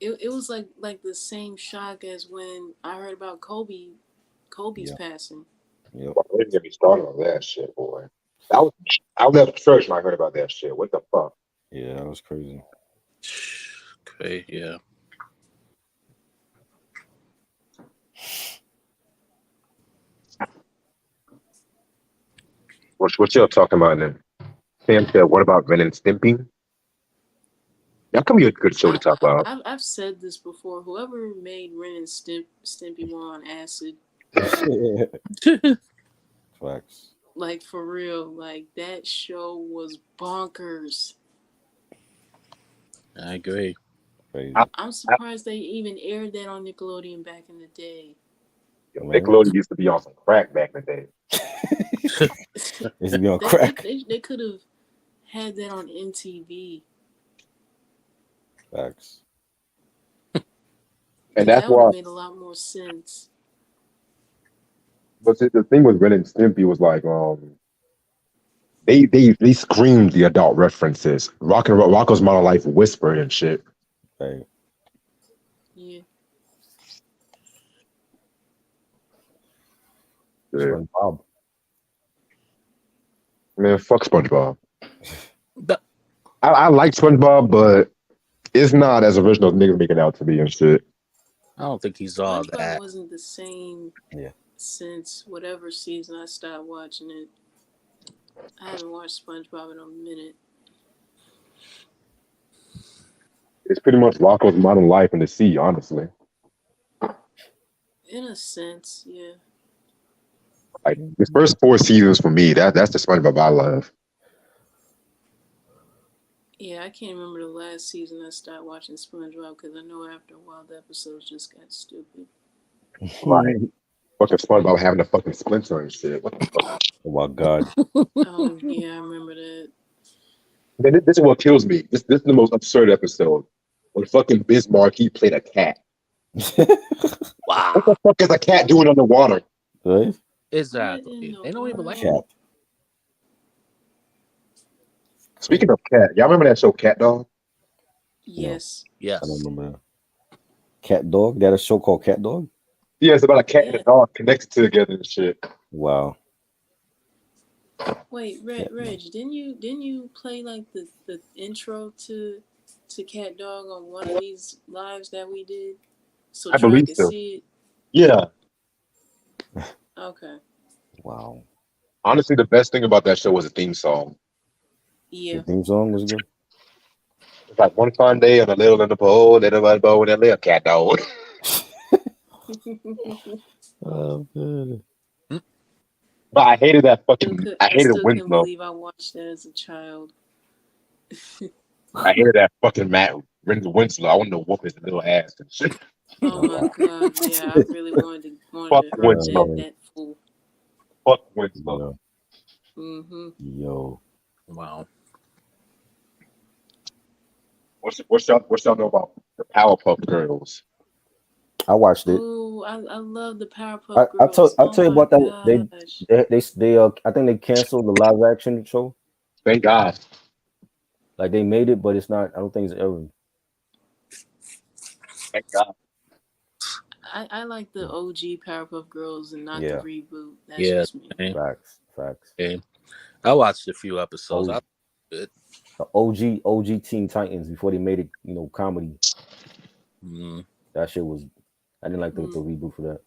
[SPEAKER 4] It was like the same shock as when I heard about Kobe's passing.
[SPEAKER 2] Yep.
[SPEAKER 5] I didn't get me started on that shit, boy. I left church when I heard about that shit. What the fuck?
[SPEAKER 2] Yeah, that was crazy.
[SPEAKER 3] Okay, yeah.
[SPEAKER 5] What y'all talking about then? Sam said, what about Ren and Stimpy? That could be a good show to talk about.
[SPEAKER 4] I've said this before. Whoever made Ren and Stimpy were on acid.
[SPEAKER 2] Facts.
[SPEAKER 4] Like, for real. Like, that show was bonkers.
[SPEAKER 3] I agree.
[SPEAKER 2] Crazy.
[SPEAKER 4] I'm surprised they even aired that on Nickelodeon back in the day.
[SPEAKER 5] Yo, Nickelodeon used to be on some crack back in the day.
[SPEAKER 2] Used to be on crack.
[SPEAKER 4] They could have had that on MTV.
[SPEAKER 2] Facts.
[SPEAKER 5] And that's
[SPEAKER 4] that would
[SPEAKER 5] why
[SPEAKER 4] have made a lot more sense.
[SPEAKER 5] But the thing with Ren and Stimpy was like, they screamed the adult references. Rocco's Modern Life whispered and shit.
[SPEAKER 2] Hey.
[SPEAKER 4] Yeah.
[SPEAKER 6] Yeah.
[SPEAKER 2] SpongeBob.
[SPEAKER 6] Man, fuck SpongeBob.
[SPEAKER 3] The-
[SPEAKER 6] I like SpongeBob, but it's not as original as niggas making out to be and shit.
[SPEAKER 3] I don't think he's all
[SPEAKER 4] SpongeBob
[SPEAKER 3] that.
[SPEAKER 4] wasn't the same
[SPEAKER 2] Yeah.
[SPEAKER 4] since whatever season I stopped watching it. I haven't watched SpongeBob in a minute.
[SPEAKER 6] It's pretty much Rocko's modern life in the sea, honestly.
[SPEAKER 4] In a sense, yeah.
[SPEAKER 6] Like the first 4 seasons for me, that's the SpongeBob I love.
[SPEAKER 4] Yeah, I can't remember the last season I stopped watching SpongeBob because I know after a while the episodes just got stupid.
[SPEAKER 6] Right. Fucking SpongeBob having a fucking splinter and shit. What the fuck?
[SPEAKER 2] Oh my God.
[SPEAKER 4] Oh yeah, I remember that.
[SPEAKER 6] Man, this is what kills me. This is the most absurd episode. When fucking Bismarck he played a cat.
[SPEAKER 3] Wow.
[SPEAKER 6] What the fuck is a cat doing underwater?
[SPEAKER 2] Right?
[SPEAKER 4] What
[SPEAKER 3] Exactly.
[SPEAKER 4] in the
[SPEAKER 3] They don't even like
[SPEAKER 2] Cat.
[SPEAKER 6] Speaking of cat, y'all remember that show Cat Dog?
[SPEAKER 4] Yes.
[SPEAKER 3] Yes.
[SPEAKER 2] I don't remember that. Cat Dog? They had a show called Cat Dog?
[SPEAKER 6] Yeah, it's about a cat and
[SPEAKER 4] Yeah.
[SPEAKER 6] a dog connected together and shit.
[SPEAKER 2] Wow.
[SPEAKER 4] Wait, Reg, didn't you play like the intro to Cat Dog on one of these lives that we did? So
[SPEAKER 6] I
[SPEAKER 4] Troy
[SPEAKER 6] believe
[SPEAKER 4] could
[SPEAKER 6] so.
[SPEAKER 4] see it.
[SPEAKER 6] Yeah.
[SPEAKER 4] Okay.
[SPEAKER 2] Wow.
[SPEAKER 6] Honestly, the best thing about that show was the theme song.
[SPEAKER 4] Yeah.
[SPEAKER 2] The theme song was good.
[SPEAKER 6] It's like one fine day on a little in the pole, little by the bow and that little cat dog.
[SPEAKER 2] Oh, good.
[SPEAKER 6] But I hated that
[SPEAKER 4] I
[SPEAKER 6] fucking. I hated
[SPEAKER 4] still couldn't
[SPEAKER 6] Winslow.
[SPEAKER 4] believe I watched that as a child.
[SPEAKER 6] I hated that fucking Matt Winslow. I wanted to whoop his little ass and shit.
[SPEAKER 4] Oh my god, yeah, I really wanted
[SPEAKER 6] Fuck
[SPEAKER 4] to hurt
[SPEAKER 6] Winslow.
[SPEAKER 4] that fool.
[SPEAKER 6] Fuck Winslow.
[SPEAKER 2] Yo. Yo.
[SPEAKER 3] Wow.
[SPEAKER 6] What's y'all know about the Powerpuff Girls?
[SPEAKER 2] I watched it.
[SPEAKER 4] Oh, I love the Powerpuff
[SPEAKER 2] I'll
[SPEAKER 4] Girls.
[SPEAKER 2] tell you
[SPEAKER 4] Oh my
[SPEAKER 2] about that.
[SPEAKER 4] gosh.
[SPEAKER 2] They I think they canceled the live action show.
[SPEAKER 6] Thank God.
[SPEAKER 2] Like they made it, but it's not. I don't think it's airing.
[SPEAKER 6] Thank God.
[SPEAKER 4] I like the OG Powerpuff Girls and not
[SPEAKER 2] Yeah.
[SPEAKER 4] the reboot. That's
[SPEAKER 3] Yeah.
[SPEAKER 4] just me.
[SPEAKER 3] same,
[SPEAKER 2] Facts.
[SPEAKER 3] same. I watched a few episodes.
[SPEAKER 2] Oh.
[SPEAKER 3] I it.
[SPEAKER 2] The OG Teen Titans before they made it, comedy.
[SPEAKER 3] Mm.
[SPEAKER 2] That shit was. I didn't like the reboot for that.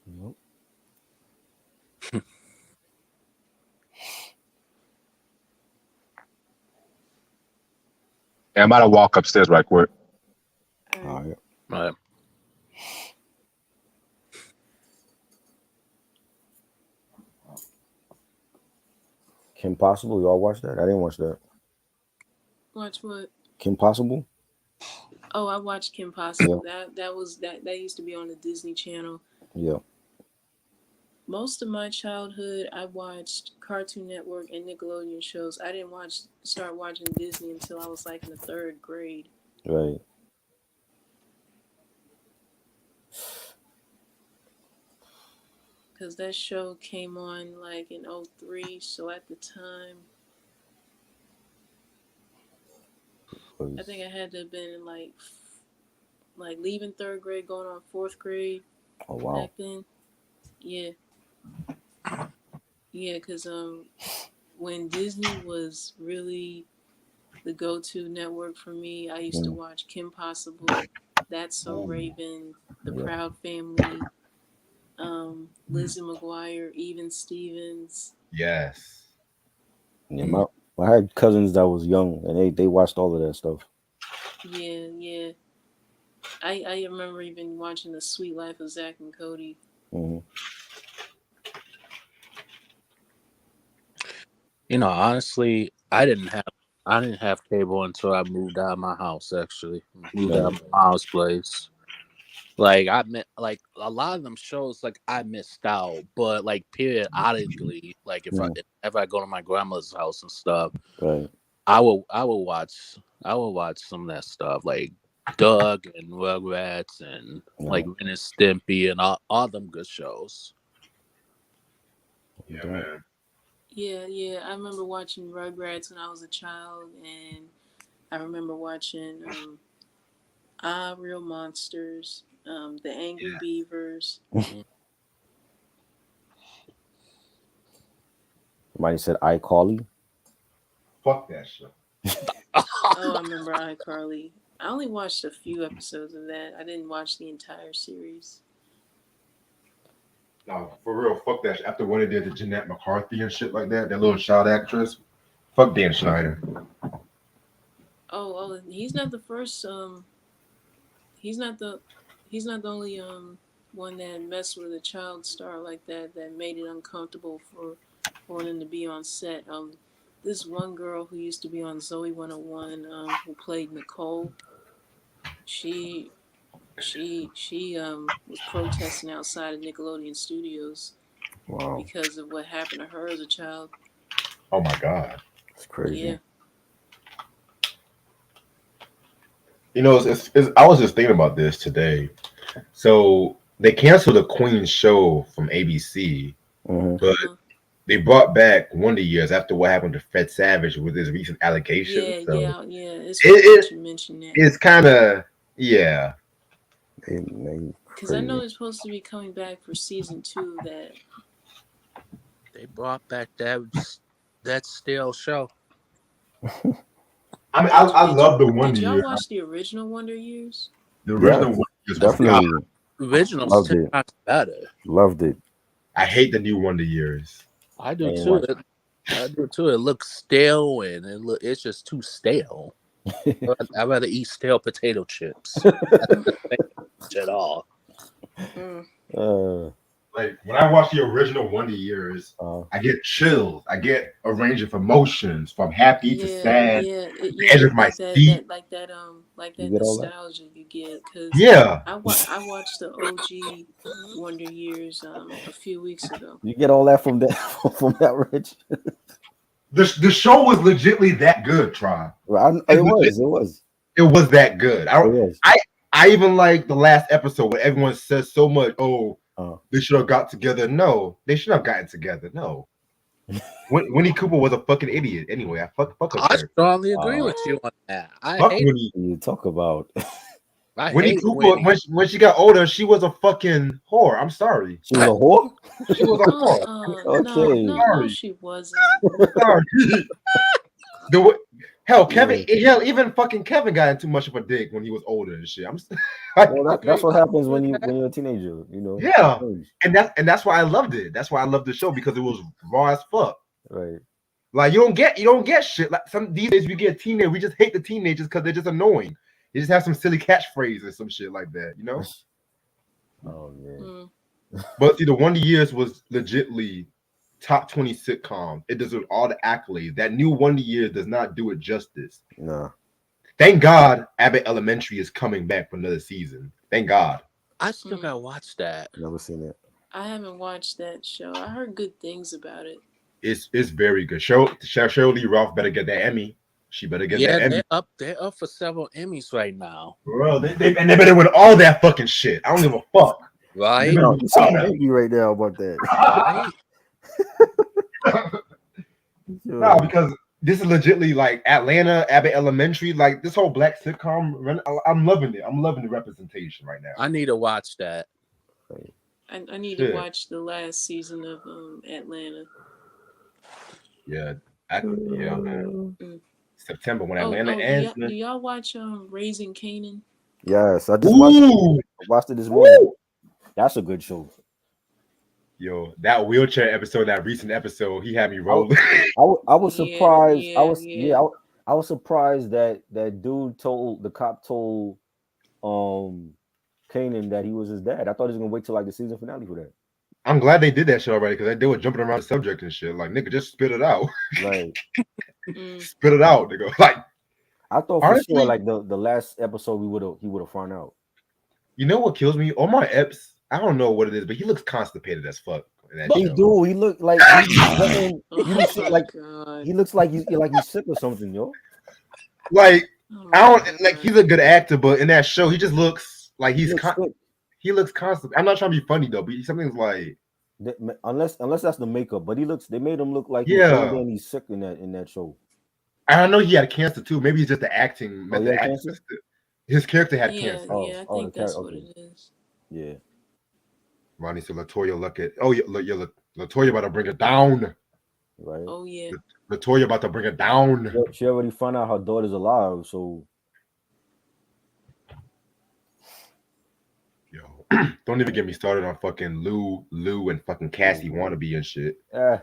[SPEAKER 2] Nope.
[SPEAKER 6] Yeah, I'm about to walk upstairs right quick.
[SPEAKER 2] All right.
[SPEAKER 3] Right.
[SPEAKER 2] Kim Possible, y'all watch that? I didn't watch that.
[SPEAKER 4] Watch what?
[SPEAKER 2] Kim Possible?
[SPEAKER 4] Oh, I watched Kim Possible. That used to be on the Disney Channel.
[SPEAKER 2] Yeah.
[SPEAKER 4] Most of my childhood, I watched Cartoon Network and Nickelodeon shows. I didn't start watching Disney until I was like in the 3rd grade.
[SPEAKER 2] Right.
[SPEAKER 4] Because that show came on like in 2003, so at the time, I think I had to have been like leaving 3rd grade, going on 4th grade.
[SPEAKER 2] Oh wow.
[SPEAKER 4] Back then. Yeah. Yeah, because when Disney was really the go-to network for me, I used to watch Kim Possible, That's So Raven, The Proud Family, Lizzie McGuire, Even Stevens.
[SPEAKER 5] Yes.
[SPEAKER 2] Yeah, I had cousins that was young and they watched all of that stuff.
[SPEAKER 4] Yeah. I remember even watching The Sweet Life of Zach and Cody.
[SPEAKER 2] Mm-hmm.
[SPEAKER 3] Honestly, I didn't have cable until I moved out of my house. Actually, moved out of my mom's place. Like I met like a lot of them shows. Like I missed out, but like periodically, like if I go to my grandmother's house and stuff,
[SPEAKER 2] right,
[SPEAKER 3] I will watch some of that stuff like Doug and Rugrats and like Ren and Stimpy and all them good shows.
[SPEAKER 5] Yeah, man.
[SPEAKER 4] Yeah. I remember watching Rugrats when I was a child, and I remember watching Real Monsters, The Angry Beavers.
[SPEAKER 2] Somebody said iCarly.
[SPEAKER 1] Fuck that shit.
[SPEAKER 4] Oh, I remember iCarly. I only watched a few episodes of that. I didn't watch the entire series.
[SPEAKER 1] No, for real, fuck that shit. After what they did to Jeanette McCarthy and shit like that little child actress, fuck Dan Schneider.
[SPEAKER 4] Oh, he's not the first. He's not the only one that messed with a child star like that made it uncomfortable for them to be on set. This one girl who used to be on Zoe 101, who played Nicole, she was protesting outside of Nickelodeon Studios because of what happened to her as a child.
[SPEAKER 1] Oh my god,
[SPEAKER 2] it's crazy.
[SPEAKER 4] Yeah.
[SPEAKER 1] You know, I was just thinking about this today. So they canceled the Queen show from ABC, but they brought back Wonder Years after what happened to Fred Savage with his recent allegations.
[SPEAKER 4] Yeah. It's funny you mention that.
[SPEAKER 1] It's kind of
[SPEAKER 4] because I know it's supposed to be coming back for season 2. That
[SPEAKER 3] they brought back that stale show.
[SPEAKER 1] I mean, I love the Wonder Years.
[SPEAKER 4] Did y'all watch the original Wonder Years?
[SPEAKER 1] The original Wonder Years was
[SPEAKER 2] definitely.
[SPEAKER 3] Original's 10 times better.
[SPEAKER 2] Loved it.
[SPEAKER 1] I hate the new Wonder Years.
[SPEAKER 3] I do too. It looks stale and it's just too stale. I'd rather eat stale potato chips. At all.
[SPEAKER 1] Like when I watch the original Wonder Years, I get chills. I get a range of emotions from happy to sad. Edge of my seat.
[SPEAKER 4] Like that nostalgia you get. Cause I watched the OG Wonder Years a few weeks ago.
[SPEAKER 2] You get all that from that Rich.
[SPEAKER 1] The show was legitly that good, Try.
[SPEAKER 2] It was
[SPEAKER 1] that good. I even like the last episode where everyone says so much. They should have got together. No, they should have gotten together. No. Winnie Cooper was a fucking idiot. Anyway,
[SPEAKER 3] I strongly agree with you on that.
[SPEAKER 2] You talk about
[SPEAKER 1] Winnie Cooper. When she got older, she was a fucking whore. I'm sorry.
[SPEAKER 2] She was a whore.
[SPEAKER 1] She was a whore.
[SPEAKER 2] Okay.
[SPEAKER 4] No, she wasn't.
[SPEAKER 1] Sorry. Even fucking Kevin got too much of a dick when he was older and shit.
[SPEAKER 2] That's what happens when you're a teenager, you know.
[SPEAKER 1] Yeah, and that's why I loved it. That's why I loved the show, because it was raw as fuck.
[SPEAKER 2] Right.
[SPEAKER 1] Like you don't get shit. Like these days we get teenagers, we just hate the teenagers because they're just annoying. They just have some silly catchphrase or some shit like that, you know.
[SPEAKER 2] Oh man.
[SPEAKER 1] But see, the Wonder Years was legitly top 20 sitcom. It deserves all the accolades. That new Wonder Years does not do it justice.
[SPEAKER 2] No.
[SPEAKER 1] Thank God Abbott Elementary is coming back for another season. Thank God.
[SPEAKER 3] I still gotta watch that.
[SPEAKER 2] Never seen it.
[SPEAKER 4] I haven't watched that show. I heard good things about it.
[SPEAKER 1] It's very good. Cheryl Lee Ralph better get that Emmy. She better get that Emmy.
[SPEAKER 3] They're up for several Emmys right now.
[SPEAKER 1] Bro, they better win all that fucking shit. I don't give a fuck.
[SPEAKER 3] Right?
[SPEAKER 2] I'm angry right now about that.
[SPEAKER 3] Right?
[SPEAKER 1] No, because this is legitly like Atlanta, Abbott Elementary, like this whole black sitcom. I'm loving it. I'm loving the representation right now.
[SPEAKER 3] I need to watch that.
[SPEAKER 4] I need to watch the last season of Atlanta.
[SPEAKER 1] Yeah, man. September when Atlanta ends.
[SPEAKER 4] Do y'all watch Raising Kanan?
[SPEAKER 2] Yes, I just watched it this morning. That's a good show.
[SPEAKER 1] Yo, that wheelchair episode, that recent episode, he had me rolling.
[SPEAKER 2] I was surprised. I was surprised that dude the cop told Kanan that he was his dad. I thought he was gonna wait till like the season finale for that.
[SPEAKER 1] I'm glad they did that shit already, because they were jumping around the subject and shit. Like, nigga, just spit it out.
[SPEAKER 2] Right.
[SPEAKER 1] Spit it out, nigga. Like,
[SPEAKER 2] I thought for sure, like the last episode he would have found out.
[SPEAKER 1] You know what kills me? Omar Epps, I don't know what it is, but he looks constipated as fuck.
[SPEAKER 2] He do. He look like he looks like he's sick or something, yo.
[SPEAKER 1] Like he's a good actor, but in that show, he just looks like he looks constant. I'm not trying to be funny though, but something's like
[SPEAKER 2] unless that's the makeup, but they made him look like he's sick in that show.
[SPEAKER 5] I know he had cancer too. Maybe it's just the acting.
[SPEAKER 2] Oh, he had cancer?
[SPEAKER 5] His character had
[SPEAKER 4] Yeah,
[SPEAKER 5] cancer.
[SPEAKER 2] Oh,
[SPEAKER 4] yeah, I
[SPEAKER 2] oh,
[SPEAKER 4] think
[SPEAKER 2] the
[SPEAKER 4] that's
[SPEAKER 2] cat.
[SPEAKER 4] what
[SPEAKER 2] Okay.
[SPEAKER 4] it is.
[SPEAKER 2] Yeah.
[SPEAKER 5] Ronnie said Latoya look at. Oh yeah, Latoya about to bring it down.
[SPEAKER 2] Right.
[SPEAKER 4] Oh yeah.
[SPEAKER 5] Latoya about to bring it down.
[SPEAKER 2] She already found out her daughter's alive, so
[SPEAKER 5] Yo, don't even get me started on fucking Lou, and fucking Cassie wannabe and shit.
[SPEAKER 2] I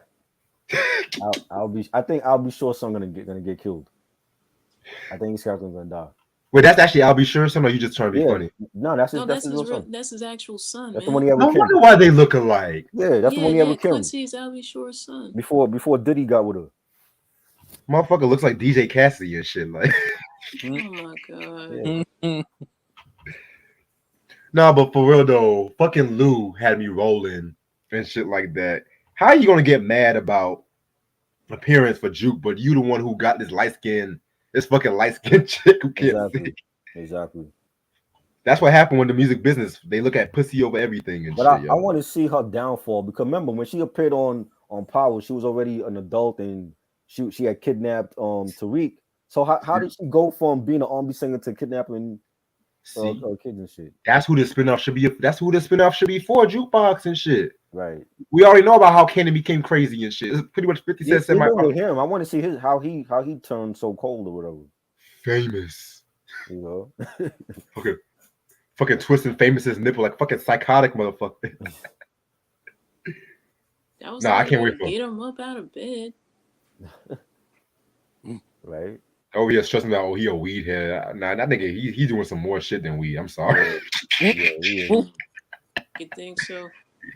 [SPEAKER 2] think I'll be sure someone's gonna get killed. I think his character's gonna die.
[SPEAKER 5] Wait, that's actually I'll be sure. Or you just trying to be funny?
[SPEAKER 2] No, that's his.
[SPEAKER 4] No,
[SPEAKER 2] that's his real son.
[SPEAKER 4] that's his actual son,
[SPEAKER 2] That's the
[SPEAKER 4] man.
[SPEAKER 2] one he had
[SPEAKER 5] No
[SPEAKER 2] with Kim.
[SPEAKER 5] wonder why they look alike.
[SPEAKER 2] Yeah, that's the one he had with Kim.
[SPEAKER 4] Quincy is Albie Shore's son.
[SPEAKER 2] Before Diddy got with her.
[SPEAKER 5] Motherfucker looks like DJ Cassidy and shit. Like,
[SPEAKER 4] Oh my god.
[SPEAKER 2] Yeah.
[SPEAKER 5] nah, but for real though, fucking Lou had me rolling and shit like that. How are you gonna get mad about appearance for Juke, but you the one who got this fucking light skin chick who can't see?
[SPEAKER 2] Exactly.
[SPEAKER 5] That's what happened when the music business. They look at pussy over everything and
[SPEAKER 2] But
[SPEAKER 5] shit.
[SPEAKER 2] I want to see her downfall because remember when she appeared on Power, she was already an adult and she had kidnapped Tariq. So how did she go from being an R&B singer to kidnapping kids and shit?
[SPEAKER 5] That's who the spinoff should be. That's who the spinoff should be for, Jukebox and shit.
[SPEAKER 2] Right.
[SPEAKER 5] We already know about how Kanan became crazy and shit. It's pretty much 50 Cent said
[SPEAKER 2] with him. I want to see how he turned so cold or whatever.
[SPEAKER 5] Famous.
[SPEAKER 2] You know.
[SPEAKER 5] Okay. Fucking twisting Famous's nipple like fucking psychotic motherfucker.
[SPEAKER 4] That was
[SPEAKER 5] I can't wait for
[SPEAKER 4] get him up out of bed.
[SPEAKER 2] Right.
[SPEAKER 5] Oh yeah, stressing out. Oh, he a weed head. Nah, that nigga, he's doing some more shit than weed. I'm sorry.
[SPEAKER 4] You think so?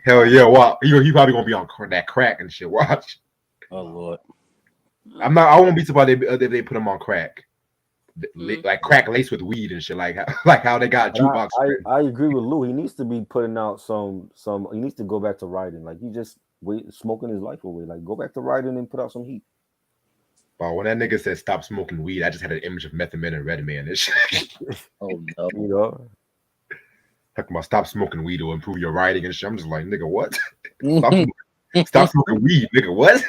[SPEAKER 5] Hell yeah! Wow, he probably gonna be on that crack and shit. Watch.
[SPEAKER 3] Oh Lord.
[SPEAKER 5] I won't be surprised if they put him on crack, like crack laced with weed and shit. Like how they got Jukebox.
[SPEAKER 2] I agree with Lou. He needs to be putting out some. He needs to go back to writing. Like he just smoking his life away. Like go back to writing and put out some heat.
[SPEAKER 5] But when that nigga said stop smoking weed, I just had an image of Method Man and Redman and shit.
[SPEAKER 3] Oh no.
[SPEAKER 2] You know.
[SPEAKER 5] Talking about stop smoking weed or improve your writing and shit. I'm just like, nigga, what? Stop smoking weed, nigga, what?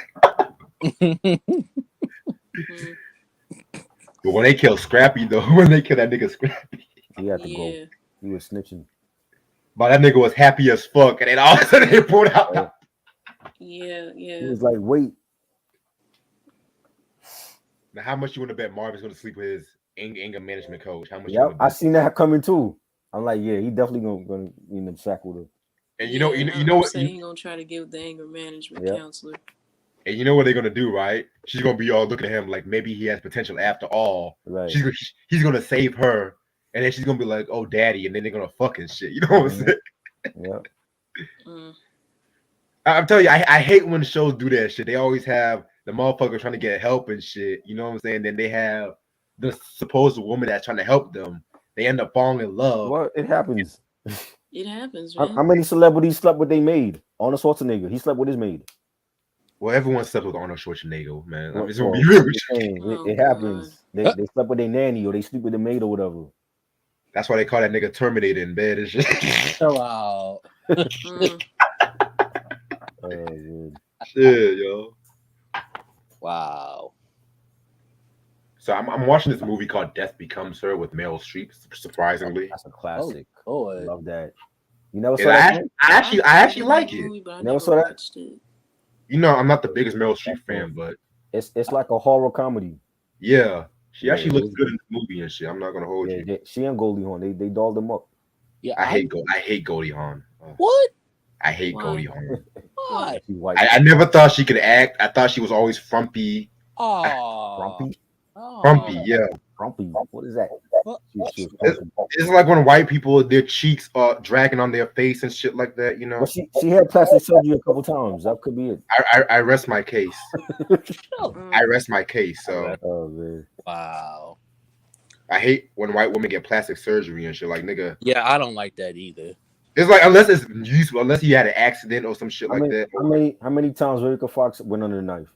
[SPEAKER 5] But when they kill Scrappy, though, when they kill that nigga Scrappy,
[SPEAKER 2] he had to go. He was snitching.
[SPEAKER 5] But that nigga was happy as fuck, and then all of a sudden they pulled out.
[SPEAKER 4] Yeah.
[SPEAKER 2] He was like, wait.
[SPEAKER 5] Now, how much you want to bet Marvin's going to sleep with his anger management coach? How much?
[SPEAKER 2] Yeah, I seen that coming too. I'm like, yeah, he definitely gonna be in the sack with her.
[SPEAKER 5] And you know what?
[SPEAKER 4] He's gonna try to get with the anger management counselor.
[SPEAKER 5] And you know what they're gonna do, right? She's gonna be all looking at him like maybe he has potential after all.
[SPEAKER 2] Right.
[SPEAKER 5] He's gonna save her, and then she's gonna be like, "Oh, daddy," and then they're gonna fucking shit. You know what I'm saying?
[SPEAKER 2] Yeah.
[SPEAKER 5] I'm telling you, I hate when the shows do that shit. They always have the motherfucker trying to get help and shit. You know what I'm saying? Then they have the supposed woman that's trying to help them. They end up falling in love.
[SPEAKER 2] Well, it happens.
[SPEAKER 4] It happens, man.
[SPEAKER 2] How many celebrities slept with their maid? Arnold Schwarzenegger. He slept with his maid.
[SPEAKER 5] Well, everyone slept with Arnold Schwarzenegger, man.
[SPEAKER 2] Well,
[SPEAKER 5] it's gonna be real.
[SPEAKER 2] It happens. They slept with their nanny or they sleep with the maid or whatever.
[SPEAKER 5] That's why they call that nigga Terminator in bed and shit.
[SPEAKER 3] Chill out.
[SPEAKER 5] Shit, yo.
[SPEAKER 3] Wow.
[SPEAKER 5] So I'm watching this movie called Death Becomes Her with Meryl Streep. Surprisingly,
[SPEAKER 2] that's a classic.
[SPEAKER 3] Oh,
[SPEAKER 2] love that. You never saw
[SPEAKER 5] that?
[SPEAKER 2] that?
[SPEAKER 5] I actually like it.
[SPEAKER 2] Never saw that?
[SPEAKER 5] You know, I'm not the biggest Meryl Streep fan, but
[SPEAKER 2] it's like a horror comedy.
[SPEAKER 5] Yeah, she actually looks good in the movie and shit. I'm not gonna hold you.
[SPEAKER 2] She and Goldie Hawn, they dolled them up.
[SPEAKER 3] Yeah,
[SPEAKER 5] I hate Goldie Hawn.
[SPEAKER 3] What?
[SPEAKER 5] I hate Goldie Hawn.
[SPEAKER 3] Why?
[SPEAKER 5] I never thought she could act. I thought she was always frumpy.
[SPEAKER 2] Frumpy?
[SPEAKER 5] Frumpy, yeah.
[SPEAKER 2] Frumpy. What is that?
[SPEAKER 5] It's like when white people, their cheeks are dragging on their face and shit like that, you know.
[SPEAKER 2] But she had plastic surgery a couple times. That could be it.
[SPEAKER 5] I rest my case. I rest my case. So.
[SPEAKER 2] Oh man.
[SPEAKER 3] Wow.
[SPEAKER 5] I hate when white women get plastic surgery and shit. Like, nigga.
[SPEAKER 3] Yeah, I don't like that either.
[SPEAKER 5] It's like unless it's useful, unless he had an accident or some shit like that.
[SPEAKER 2] How many times Vivica Fox went under the knife?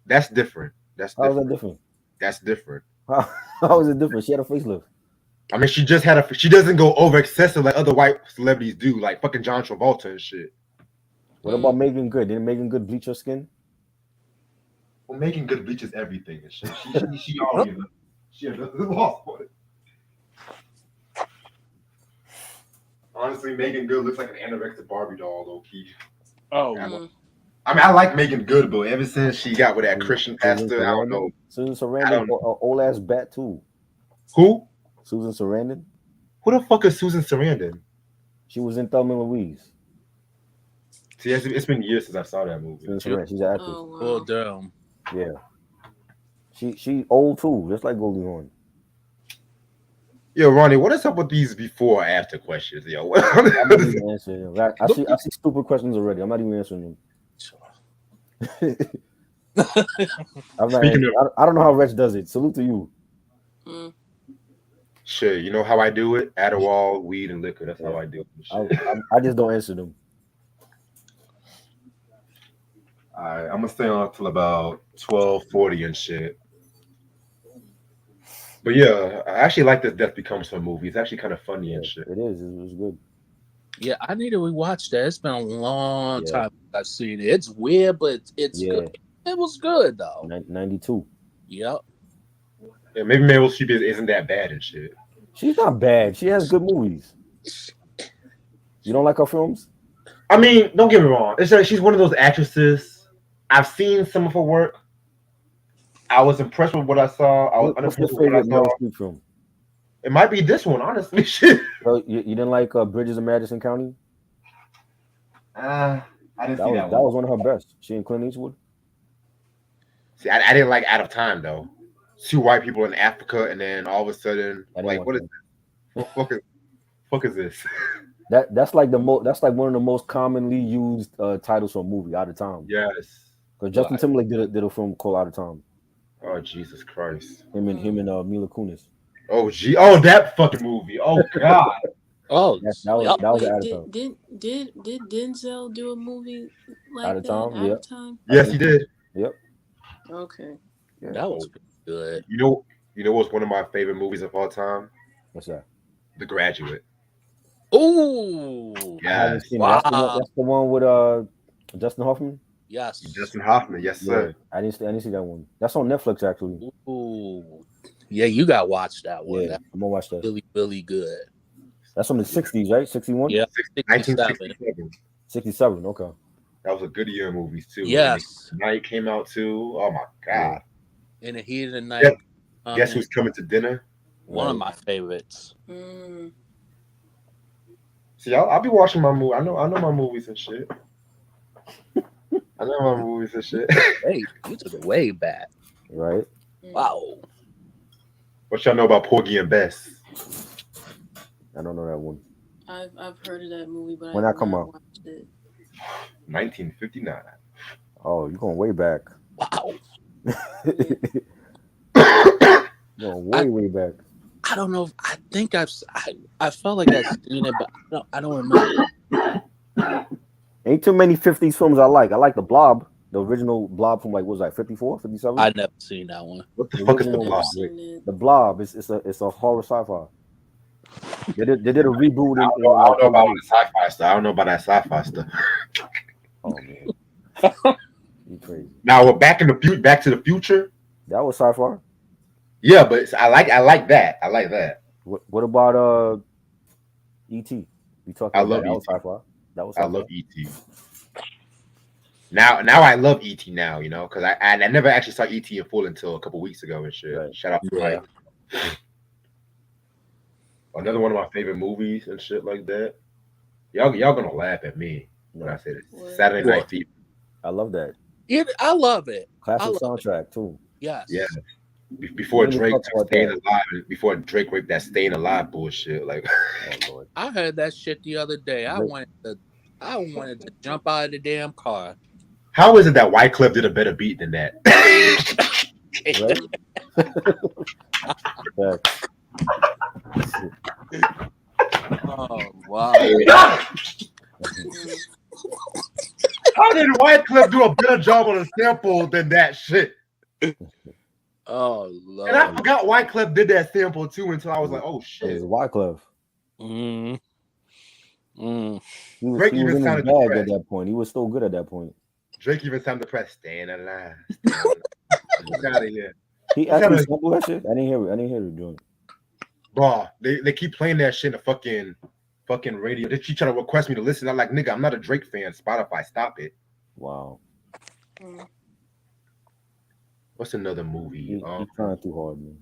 [SPEAKER 5] That's different.
[SPEAKER 2] How is that different?
[SPEAKER 5] That's different.
[SPEAKER 2] How is it different? She had a facelift.
[SPEAKER 5] I mean, she doesn't go over excessive like other white celebrities do, like fucking John Travolta and shit.
[SPEAKER 2] What about Megan Good? Didn't Megan Good bleach her skin?
[SPEAKER 1] Well, Megan Good reaches everything and shit. She already she lost for it. Honestly, Megan Good looks like an anorexic Barbie doll, low key.
[SPEAKER 3] Oh,
[SPEAKER 1] I mean, I like Megan Good, but ever since she got with that Christian pastor, I don't know.
[SPEAKER 2] Susan
[SPEAKER 1] I
[SPEAKER 2] Sarandon,
[SPEAKER 1] don't know.
[SPEAKER 2] old ass bat too.
[SPEAKER 1] Who?
[SPEAKER 2] Susan Sarandon.
[SPEAKER 1] Who the fuck is Susan Sarandon?
[SPEAKER 2] She was in Thelma and Louise.
[SPEAKER 1] See, it's been years since I saw that movie.
[SPEAKER 2] Susan Sarandon. She's an actress.
[SPEAKER 4] Oh wow.
[SPEAKER 3] well, damn.
[SPEAKER 2] Yeah. She old too, just like Goldie Hawn.
[SPEAKER 1] Yo, Ronnie, what is up with these before or after questions, yo?
[SPEAKER 2] I'm not even answering them. I see stupid questions already. I'm not even answering them. I don't know how Rich does it. Salute to you.
[SPEAKER 1] Sure, you know how I do it? Adderall, weed, and liquor. That's how I do it.
[SPEAKER 2] I just don't answer them.
[SPEAKER 1] I'm gonna stay on till about 12:40 and shit. But yeah, I actually like this Death Becomes Her movie. It's actually kind of funny and shit.
[SPEAKER 2] It is. It was good.
[SPEAKER 3] Yeah, I need to rewatch that. It's been a long time I've seen it. It's weird, but it's good. It was good though.
[SPEAKER 2] 92.
[SPEAKER 3] Yep.
[SPEAKER 1] Yeah, maybe Meryl Streep isn't that bad and shit.
[SPEAKER 2] She's not bad. She has good movies. You don't like her films?
[SPEAKER 1] I mean, don't get me wrong. It's like she's one of those actresses. I've seen some of her work. I was impressed with what I saw. I was
[SPEAKER 2] What's your
[SPEAKER 1] unimpressed with what I
[SPEAKER 2] favorite Meryl
[SPEAKER 1] saw.
[SPEAKER 2] Streep film?
[SPEAKER 1] It might be this one, honestly. Shit.
[SPEAKER 2] So you didn't like Bridges of Madison County?
[SPEAKER 1] I didn't see that one.
[SPEAKER 2] That was one of her best. She and Clint Eastwood.
[SPEAKER 1] See, I didn't like Out of Time though. 2 white people in Africa, and then all of a sudden, like, what is this? What fuck is this?
[SPEAKER 2] That's like that's like one of the most commonly used titles for a movie. Out of Time.
[SPEAKER 1] Yes.
[SPEAKER 2] Because Justin Timberlake did a film called Out of Time.
[SPEAKER 1] Oh Jesus Christ.
[SPEAKER 2] Him and Mila Kunis.
[SPEAKER 1] Oh that fucking movie. Oh God.
[SPEAKER 3] Oh,
[SPEAKER 2] that was Out of Time.
[SPEAKER 4] Did Denzel do a movie like
[SPEAKER 2] Out of
[SPEAKER 4] that?
[SPEAKER 2] Time?
[SPEAKER 4] Out
[SPEAKER 2] Yeah.
[SPEAKER 4] of Time?
[SPEAKER 1] Yes, he did.
[SPEAKER 2] Yep.
[SPEAKER 4] Okay.
[SPEAKER 2] Yeah.
[SPEAKER 3] That was good.
[SPEAKER 1] You know what's one of my favorite movies of all time?
[SPEAKER 2] What's that?
[SPEAKER 1] The Graduate.
[SPEAKER 3] Oh,
[SPEAKER 1] Yeah.
[SPEAKER 3] Wow.
[SPEAKER 2] That's the one with Justin Hoffman.
[SPEAKER 3] Yes.
[SPEAKER 1] Justin Hoffman. Yes, sir.
[SPEAKER 2] I didn't see that one. That's on Netflix actually.
[SPEAKER 3] Ooh. Yeah, you got to watch that one.
[SPEAKER 2] Yeah,
[SPEAKER 3] That's
[SPEAKER 2] I'm gonna watch that.
[SPEAKER 3] really, really good.
[SPEAKER 2] That's from the 60s, right? 61?
[SPEAKER 3] Yeah,
[SPEAKER 1] 1967.
[SPEAKER 2] 67, okay.
[SPEAKER 1] That was a good year of movies too.
[SPEAKER 3] Yes.
[SPEAKER 1] Night came out too. Oh my God.
[SPEAKER 3] In the heat of the night.
[SPEAKER 1] Guess who's coming to dinner?
[SPEAKER 3] One of my favorites.
[SPEAKER 1] See, I'll be watching my movie. I know my movies and shit. I know my movies and shit.
[SPEAKER 3] Hey, you took it way back.
[SPEAKER 2] Right?
[SPEAKER 3] Wow.
[SPEAKER 1] What y'all know about Porgy and Bess?
[SPEAKER 2] I don't know that one.
[SPEAKER 4] I've heard of that movie, but
[SPEAKER 2] When
[SPEAKER 4] I
[SPEAKER 2] that come out?
[SPEAKER 4] watched it.
[SPEAKER 1] 1959.
[SPEAKER 2] Oh, you're going way back.
[SPEAKER 3] Wow.
[SPEAKER 2] Way back.
[SPEAKER 3] I don't know. I think I felt like I've seen it, but I don't remember.
[SPEAKER 2] Ain't too many 50s films I like. I like The Blob, the original Blob from 54, 57?
[SPEAKER 3] I never seen that one.
[SPEAKER 1] What the fuck is The
[SPEAKER 2] original
[SPEAKER 1] Blob?
[SPEAKER 2] The Blob it's a horror sci-fi. They did a reboot.
[SPEAKER 1] I don't know about the sci-fi stuff. I don't know about that sci-fi stuff.
[SPEAKER 2] Oh man, you crazy.
[SPEAKER 1] Now we're Back to the Future.
[SPEAKER 2] That was sci-fi.
[SPEAKER 1] Yeah, but I like that. I like that.
[SPEAKER 2] What about E.T.? We talking
[SPEAKER 1] I
[SPEAKER 2] about
[SPEAKER 1] love
[SPEAKER 2] that was
[SPEAKER 1] E.T.
[SPEAKER 2] sci-fi. That was sci-fi.
[SPEAKER 1] I love E.T. Now I love E.T. now, because I never actually saw E.T. in full until a couple weeks ago and shit.
[SPEAKER 2] Right.
[SPEAKER 1] Shout out to Mike. Another one of my favorite movies and shit like that. Y'all gonna laugh at me when I say this. Saturday Night Fever.
[SPEAKER 2] I love that.
[SPEAKER 3] I love it.
[SPEAKER 2] Classic soundtrack too.
[SPEAKER 3] Yes.
[SPEAKER 1] Yeah. Before Drake took Staying Alive, before Drake raped that Staying Alive bullshit, like.
[SPEAKER 2] Oh Lord.
[SPEAKER 3] I heard that shit the other day. I wanted to jump out of the damn car.
[SPEAKER 1] How is it that Wyclef did a better beat than that?
[SPEAKER 3] Oh wow.
[SPEAKER 1] How did Wyclef do a better job on a sample than that shit?
[SPEAKER 3] Oh Lord.
[SPEAKER 1] And I forgot Wyclef did that sample too until I was like, oh shit.
[SPEAKER 2] It was Wyclef. He was
[SPEAKER 1] Drake
[SPEAKER 2] in
[SPEAKER 1] even
[SPEAKER 2] his
[SPEAKER 1] sounded
[SPEAKER 2] bag
[SPEAKER 1] depressed.
[SPEAKER 2] at that point. He was still good at that point.
[SPEAKER 1] Drake even sounded depressed. Staying alive.
[SPEAKER 5] Fuck out of here.
[SPEAKER 2] He
[SPEAKER 5] What kind
[SPEAKER 2] actually
[SPEAKER 5] of
[SPEAKER 2] sampled that shit. I didn't hear it. I didn't hear it doing.
[SPEAKER 5] bro? They keep playing that shit in the fucking radio. They keep trying to request me to listen. I'm like, nigga, I'm not a Drake fan. Spotify, stop it.
[SPEAKER 2] Wow.
[SPEAKER 5] What's another movie?
[SPEAKER 2] He trying too hard, man.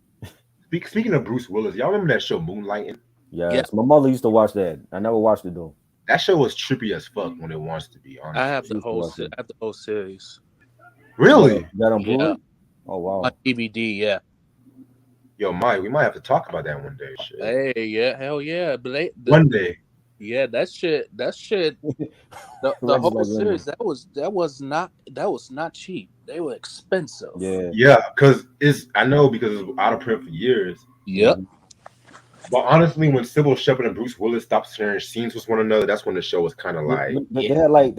[SPEAKER 5] Speaking of Bruce Willis, y'all remember that show Moonlighting?
[SPEAKER 2] Yes, my mother used to watch that. I never watched it though.
[SPEAKER 5] That show was trippy as fuck when it wants to be. Honestly,
[SPEAKER 3] I have
[SPEAKER 2] She
[SPEAKER 3] the
[SPEAKER 2] used to
[SPEAKER 3] whole
[SPEAKER 2] watch it.
[SPEAKER 3] series.
[SPEAKER 5] really.
[SPEAKER 2] That on
[SPEAKER 3] Yeah.
[SPEAKER 2] Blu-ray? Oh wow.
[SPEAKER 3] On DVD, yeah.
[SPEAKER 5] Yo, Mike, we might have to talk about that one day. Shit.
[SPEAKER 3] Hey, yeah, hell yeah. But
[SPEAKER 5] One day.
[SPEAKER 3] yeah, that shit. The
[SPEAKER 2] Reggie's
[SPEAKER 3] whole
[SPEAKER 2] like,
[SPEAKER 3] series that was not cheap. They were expensive.
[SPEAKER 2] yeah.
[SPEAKER 5] Yeah, because I know because it was out of print for years.
[SPEAKER 3] Yep.
[SPEAKER 5] But honestly, when Sybil Shepherd and Bruce Willis stopped sharing scenes with one another, that's when the show was kind of like,
[SPEAKER 2] They had like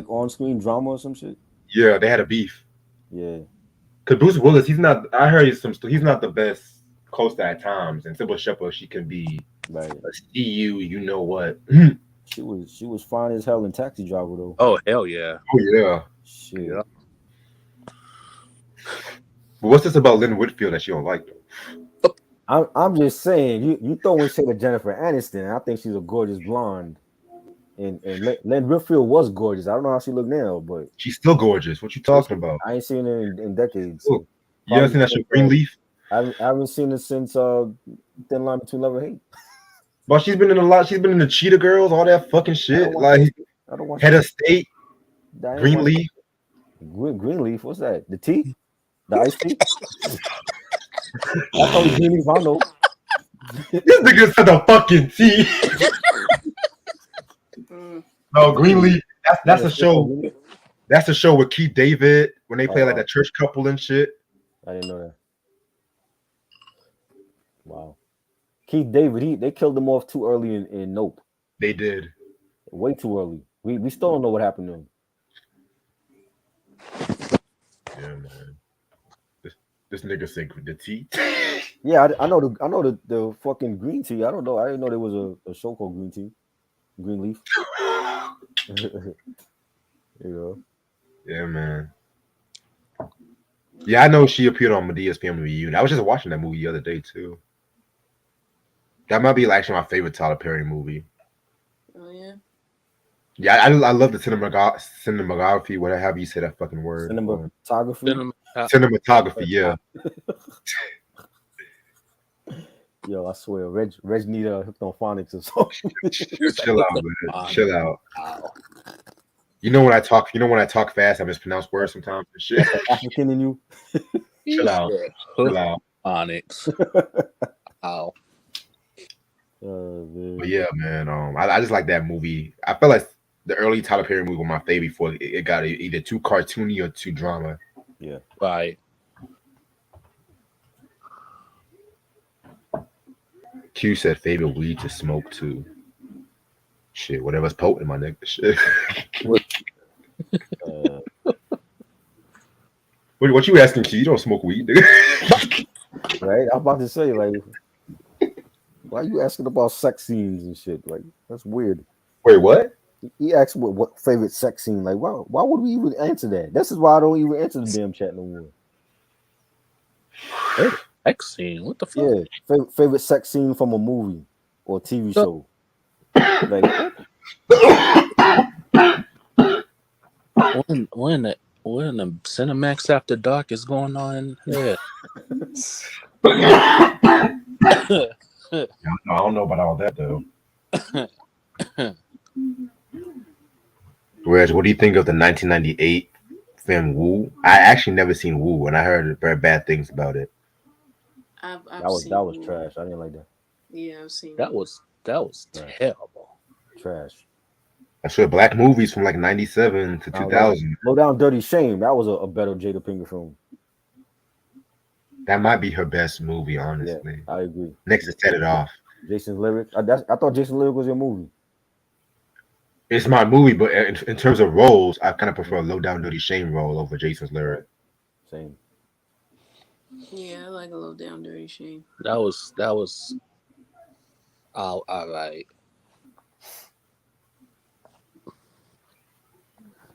[SPEAKER 2] on-screen drama or some shit.
[SPEAKER 5] yeah, they had a beef.
[SPEAKER 2] Yeah.
[SPEAKER 5] Because Bruce Willis, he's not. I heard he's not the best co-star at times, and Sybil Shepherd, she can be
[SPEAKER 2] Right.
[SPEAKER 5] a CU, you know what?
[SPEAKER 2] She was fine as hell in Taxi Driver though.
[SPEAKER 3] Oh hell yeah.
[SPEAKER 5] Oh yeah.
[SPEAKER 2] Shit.
[SPEAKER 3] Yeah.
[SPEAKER 5] But what's this about Lynn Whitfield that you don't like though?
[SPEAKER 2] I'm just saying, you throw in shade at Jennifer Aniston. I think she's a gorgeous blonde, and Lynn Whitfield was gorgeous. I don't know how she look now, but
[SPEAKER 5] She's still gorgeous. What you talking about?
[SPEAKER 2] I ain't seen her in decades.
[SPEAKER 5] Ooh. You ever seen that show Greenleaf?
[SPEAKER 2] I haven't seen it since Thin Line Between Love and Hate.
[SPEAKER 5] But she's been in a lot. She's been in the Cheetah Girls, all that fucking shit. Like
[SPEAKER 2] I don't watch
[SPEAKER 5] Head of State,
[SPEAKER 2] I ain't
[SPEAKER 5] Greenleaf.
[SPEAKER 2] Greenleaf, what's that? The tea? The iced tea? That's only Greenleaf I know.
[SPEAKER 5] This nigga said the fucking T. No, Greenleaf. That's a show. That's a show with Keith David when they play like that church couple and shit.
[SPEAKER 2] I didn't know that. Wow. Keith David, they killed him off too early in Nope.
[SPEAKER 5] They did.
[SPEAKER 2] Way too early. We still don't know what happened to him.
[SPEAKER 5] Yeah, man. This nigga said the T.
[SPEAKER 2] Yeah, I know the fucking green tea. I don't know. I didn't know there was a show called Green Tea, Greenleaf. You know.
[SPEAKER 5] Yeah, man. Yeah, I know she appeared on Medea's Family Reunion. I was just watching that movie the other day too. That might be actually my favorite Tyler Perry movie.
[SPEAKER 4] Oh yeah.
[SPEAKER 5] Yeah, I love the cinematography, whatever you say that fucking word.
[SPEAKER 2] Cinematography.
[SPEAKER 5] Cinematography, yeah.
[SPEAKER 2] Yo, I swear, Reg need a hypnophonics or something.
[SPEAKER 5] Chill out, man. Chill out. Wow. You know when I talk fast, I mispronounce words sometimes and shit.
[SPEAKER 2] African in you.
[SPEAKER 5] Chill out. Chill out.
[SPEAKER 3] Onyx. Wow.
[SPEAKER 5] But yeah, man. I just like that movie. I felt like the early Tyler Perry movie was my favorite before it got either too cartoony or too drama.
[SPEAKER 2] Yeah.
[SPEAKER 3] Right.
[SPEAKER 5] Q said favorite weed to smoke too. Shit, whatever's potent, my nigga. Shit. What you asking, Q? You don't smoke weed, nigga.
[SPEAKER 2] Right? I'm about to say, like, why are you asking about sex scenes and shit? Like, that's weird.
[SPEAKER 5] Wait, what?
[SPEAKER 2] He asked what favorite sex scene. Like, why would we even answer that? This is why I don't even answer the damn chat no more.
[SPEAKER 3] Sex scene? What the fuck?
[SPEAKER 2] Yeah, favorite sex scene from a movie or TV show. Like,
[SPEAKER 3] when the Cinemax After Dark is going on here.
[SPEAKER 5] I don't know about all that though. Whereas, what do you think of the 1998 film Woo? I actually never seen Woo, and I heard very bad things about it.
[SPEAKER 4] I've
[SPEAKER 2] that was
[SPEAKER 4] seen
[SPEAKER 2] trash. I didn't like that.
[SPEAKER 4] Yeah, I've seen
[SPEAKER 3] that. Was terrible.
[SPEAKER 2] Trash.
[SPEAKER 5] I saw black movies from like 97 to 2000.
[SPEAKER 2] Low Down Dirty Shame. That was a better Jada Pinkett film.
[SPEAKER 5] That might be her best movie, honestly.
[SPEAKER 2] Yeah, I agree.
[SPEAKER 5] Next to Set It Off.
[SPEAKER 2] Jason's Lyric. I thought Jason's Lyric was your movie.
[SPEAKER 5] It's my movie, but in terms of roles, I kind of prefer a Low Down Dirty Shame role over Jason's Lyric.
[SPEAKER 2] Same.
[SPEAKER 4] Yeah, I like a Low Down Dirty Shame.
[SPEAKER 3] That was all right.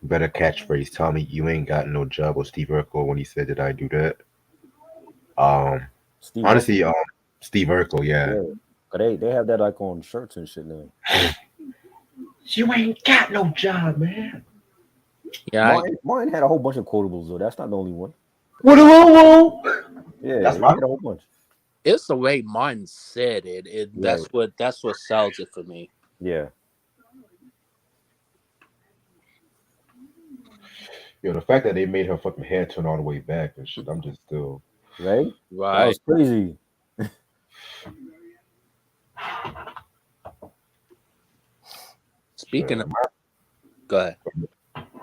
[SPEAKER 5] Better catchphrase. Tell me you ain't got no job with Steve Urkel when he said, "Did I do that?"
[SPEAKER 2] Steve
[SPEAKER 5] Honestly,
[SPEAKER 2] Urkel.
[SPEAKER 5] Steve Urkel, yeah.
[SPEAKER 2] Yeah. 'Cause they have that like on shirts and shit now.
[SPEAKER 5] You ain't got no job, man.
[SPEAKER 3] Yeah,
[SPEAKER 2] Martin had a whole bunch of quotables though. That's not the only one.
[SPEAKER 5] Whoa.
[SPEAKER 2] Yeah,
[SPEAKER 5] That's
[SPEAKER 2] he
[SPEAKER 5] fine.
[SPEAKER 2] had a whole bunch.
[SPEAKER 3] it's the way Martin said it.
[SPEAKER 2] Right.
[SPEAKER 3] That's what sells it for me.
[SPEAKER 2] Yeah.
[SPEAKER 5] Yo, the fact that they made her fucking hair turn all the way back and shit, I'm just still.
[SPEAKER 2] Right? That
[SPEAKER 3] Right.
[SPEAKER 2] was crazy.
[SPEAKER 3] Speaking of, go ahead.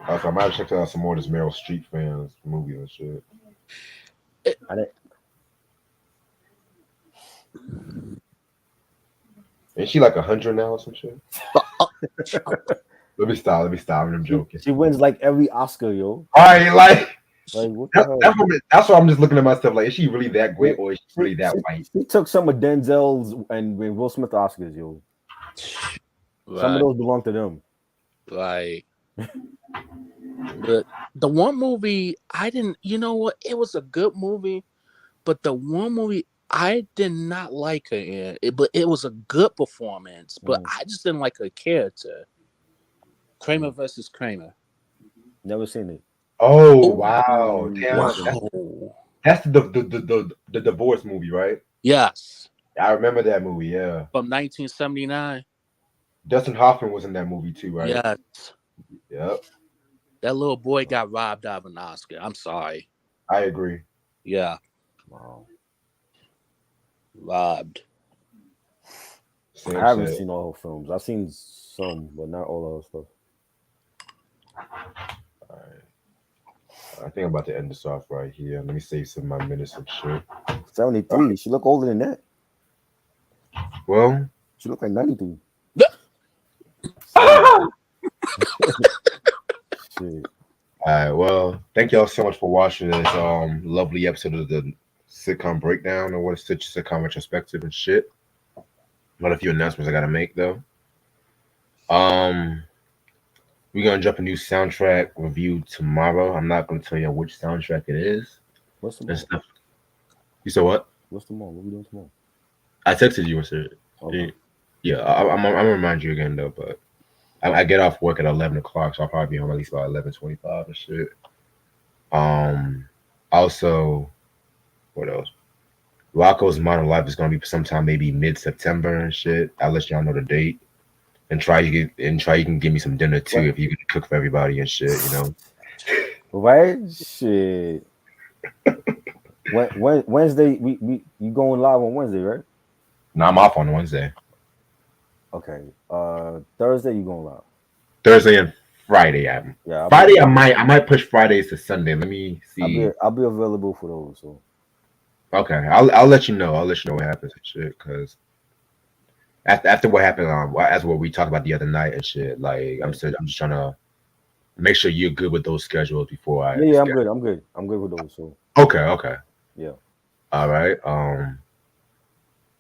[SPEAKER 5] I might have checked out some more of this Meryl Streep fans movies and shit.
[SPEAKER 2] I didn't,
[SPEAKER 5] Ain't she like 100 now or some shit? Let me stop. I'm joking.
[SPEAKER 2] she wins like every Oscar, yo.
[SPEAKER 5] All right, like
[SPEAKER 2] Like what the hell?
[SPEAKER 5] that's why I'm just looking at myself like, is she really that great or is she really that white?
[SPEAKER 2] She took some of Denzel's and Will Smith Oscars, yo.
[SPEAKER 3] Right.
[SPEAKER 2] Some of those belong to them.
[SPEAKER 3] Right. But the one movie I didn't, you know what? It was a good movie, but the one movie I did not like her in. But it was a good performance, but I just didn't like her character. Kramer versus Kramer.
[SPEAKER 2] Never seen it.
[SPEAKER 5] Oh wow! Damn,
[SPEAKER 3] Wow.
[SPEAKER 5] that's the divorce movie, right?
[SPEAKER 3] Yes.
[SPEAKER 5] I remember that movie. Yeah,
[SPEAKER 3] From 1979.
[SPEAKER 5] Dustin Hoffman was in that movie too, right?
[SPEAKER 3] Yes.
[SPEAKER 5] Yep.
[SPEAKER 3] That little boy got robbed out of an Oscar. I'm sorry.
[SPEAKER 5] I agree.
[SPEAKER 3] Yeah.
[SPEAKER 2] Wow.
[SPEAKER 3] Robbed.
[SPEAKER 2] I haven't seen all her films. I've seen some, but not all of her stuff.
[SPEAKER 5] All right. I think I'm about to end this off right here. Let me save some of my minutes and shit.
[SPEAKER 2] 73. She look older than that.
[SPEAKER 5] Well,
[SPEAKER 2] she look like 93. Shit.
[SPEAKER 5] All right. Well, thank y'all so much for watching this lovely episode of the sitcom breakdown or what such sitcom retrospective and shit. Got a few announcements I gotta make though. We're gonna drop a new soundtrack review tomorrow. I'm not gonna tell you which soundtrack it is.
[SPEAKER 2] What's tomorrow?
[SPEAKER 5] You said what?
[SPEAKER 2] What's tomorrow? What we doing tomorrow?
[SPEAKER 5] I texted you and said, okay. Yeah. I'm gonna remind you again though, but I get off work at 11 o'clock, so I'll probably be home at least about 11:25 and shit. Also, what else? Rocco's Modern Life is gonna be sometime maybe mid-September and shit. I'll let y'all know the date. And try you can give me some dinner too if you can cook for everybody and shit, you know.
[SPEAKER 2] Right? Shit. Wednesday, you going live on Wednesday, right?
[SPEAKER 5] No, I'm off on Wednesday.
[SPEAKER 2] Okay. Thursday you going live.
[SPEAKER 5] Thursday and Friday, Friday I might push Fridays to Sunday. Let me see.
[SPEAKER 2] I'll be available for those. So
[SPEAKER 5] okay, I'll let you know. I'll let you know what happens and shit. Cause after what happened, as what we talked about the other night and shit. Like I'm just trying to make sure you're good with those schedules before I.
[SPEAKER 2] Yeah, I'm good. I'm good with those. So
[SPEAKER 5] okay.
[SPEAKER 2] Yeah.
[SPEAKER 5] All right.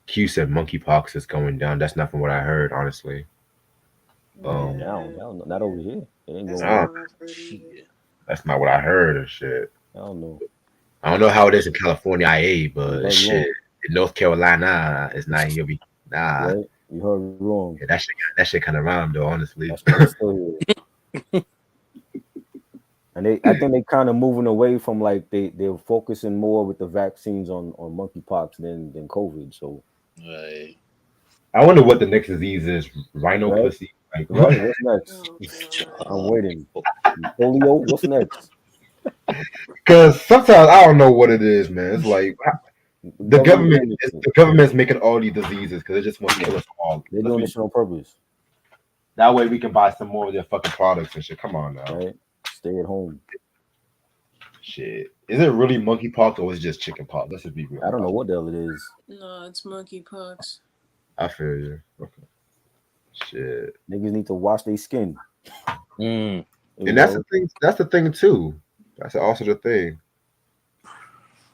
[SPEAKER 5] Q said monkeypox is going down. That's not from what I heard, honestly.
[SPEAKER 2] Down, not over here. It ain't going
[SPEAKER 5] down. That's not what I heard and shit.
[SPEAKER 2] I don't know.
[SPEAKER 5] I don't know how it is in California, but shit, in North Carolina, it's not here. Nah.
[SPEAKER 2] Right? You heard wrong.
[SPEAKER 5] Yeah, that shit kind of rhymed though, honestly.
[SPEAKER 2] And I think they kind of moving away from like they're focusing more with the vaccines on monkeypox than COVID. So,
[SPEAKER 3] right.
[SPEAKER 5] I wonder what the next disease is. Rhino pussy. Like,
[SPEAKER 2] right? What's next? I'm waiting. Polio. What's next?
[SPEAKER 5] Because sometimes I don't know what it is, man. It's like the government's making all these diseases because they just want to kill us all.
[SPEAKER 2] They're doing this on purpose.
[SPEAKER 5] That way we can buy some more of their fucking products and shit. Come on now.
[SPEAKER 2] Right? Stay at home.
[SPEAKER 5] Shit. Is it really monkeypox or is it just chickenpox? Let's just be real.
[SPEAKER 2] I don't know what the hell it is.
[SPEAKER 4] No, it's monkeypox.
[SPEAKER 5] I feel you. Okay. Shit.
[SPEAKER 2] Niggas need to wash their skin.
[SPEAKER 5] And that's the thing. That's the thing too. That's also the thing.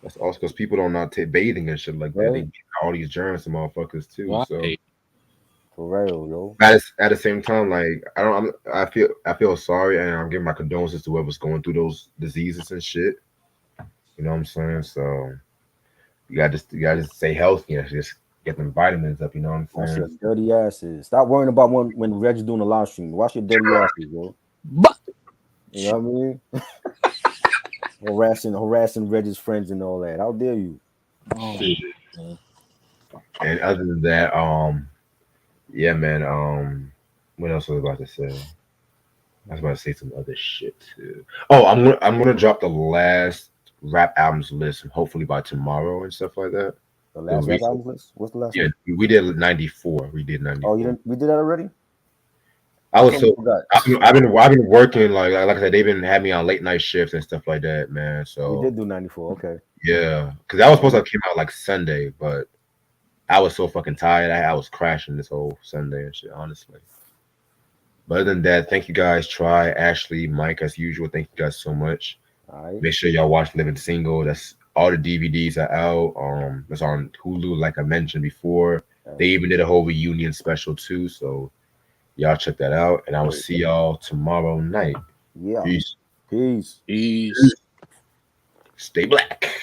[SPEAKER 5] That's also because people don't not take bathing and shit like that. They get all these germs and motherfuckers too.
[SPEAKER 3] Right.
[SPEAKER 5] So
[SPEAKER 2] For real, yo.
[SPEAKER 5] At the same time, like I feel sorry, and I'm giving my condolences to whoever's going through those diseases and shit. You know what I'm saying? So you gotta just stay healthy and just get them vitamins up. You know what I'm
[SPEAKER 2] Wash your
[SPEAKER 5] saying?
[SPEAKER 2] dirty asses. Stop worrying about when Reg's doing the live stream. Wash your dirty asses, yo.
[SPEAKER 3] But
[SPEAKER 2] You know what I mean? harassing Reg's friends and all that. How dare you?
[SPEAKER 5] Shit. And other than that, yeah, man. What else was I about to say? I was about to say some other shit too. Oh, I'm gonna drop the last rap albums list, hopefully by tomorrow and stuff like that.
[SPEAKER 2] The
[SPEAKER 5] The
[SPEAKER 2] last rap
[SPEAKER 5] recent,
[SPEAKER 2] album list? What's the last
[SPEAKER 5] yeah,
[SPEAKER 2] one?
[SPEAKER 5] we did 94. We did
[SPEAKER 2] Oh, you
[SPEAKER 5] 94.
[SPEAKER 2] didn't we did that already?
[SPEAKER 5] I
[SPEAKER 2] I
[SPEAKER 5] was
[SPEAKER 2] totally
[SPEAKER 5] so
[SPEAKER 2] forgot.
[SPEAKER 5] I've been working like I said, they've been having me on late night shifts and stuff like that, man.
[SPEAKER 2] We
[SPEAKER 5] So
[SPEAKER 2] did do 94. Okay.
[SPEAKER 5] yeah, because that was supposed to came out like Sunday, but I was so fucking tired. I was crashing this whole Sunday and shit, honestly. But other than that, thank you guys. Try Ashley, Mike, as usual. Thank you guys so much.
[SPEAKER 2] All right.
[SPEAKER 5] Make sure y'all watch Living Single. That's all the DVDs are out. It's on Hulu, like I mentioned before. They even did a whole reunion special too. So y'all check that out. And I will see y'all tomorrow night.
[SPEAKER 2] Yeah.
[SPEAKER 5] Peace.
[SPEAKER 2] Peace.
[SPEAKER 3] Peace.
[SPEAKER 5] Stay black.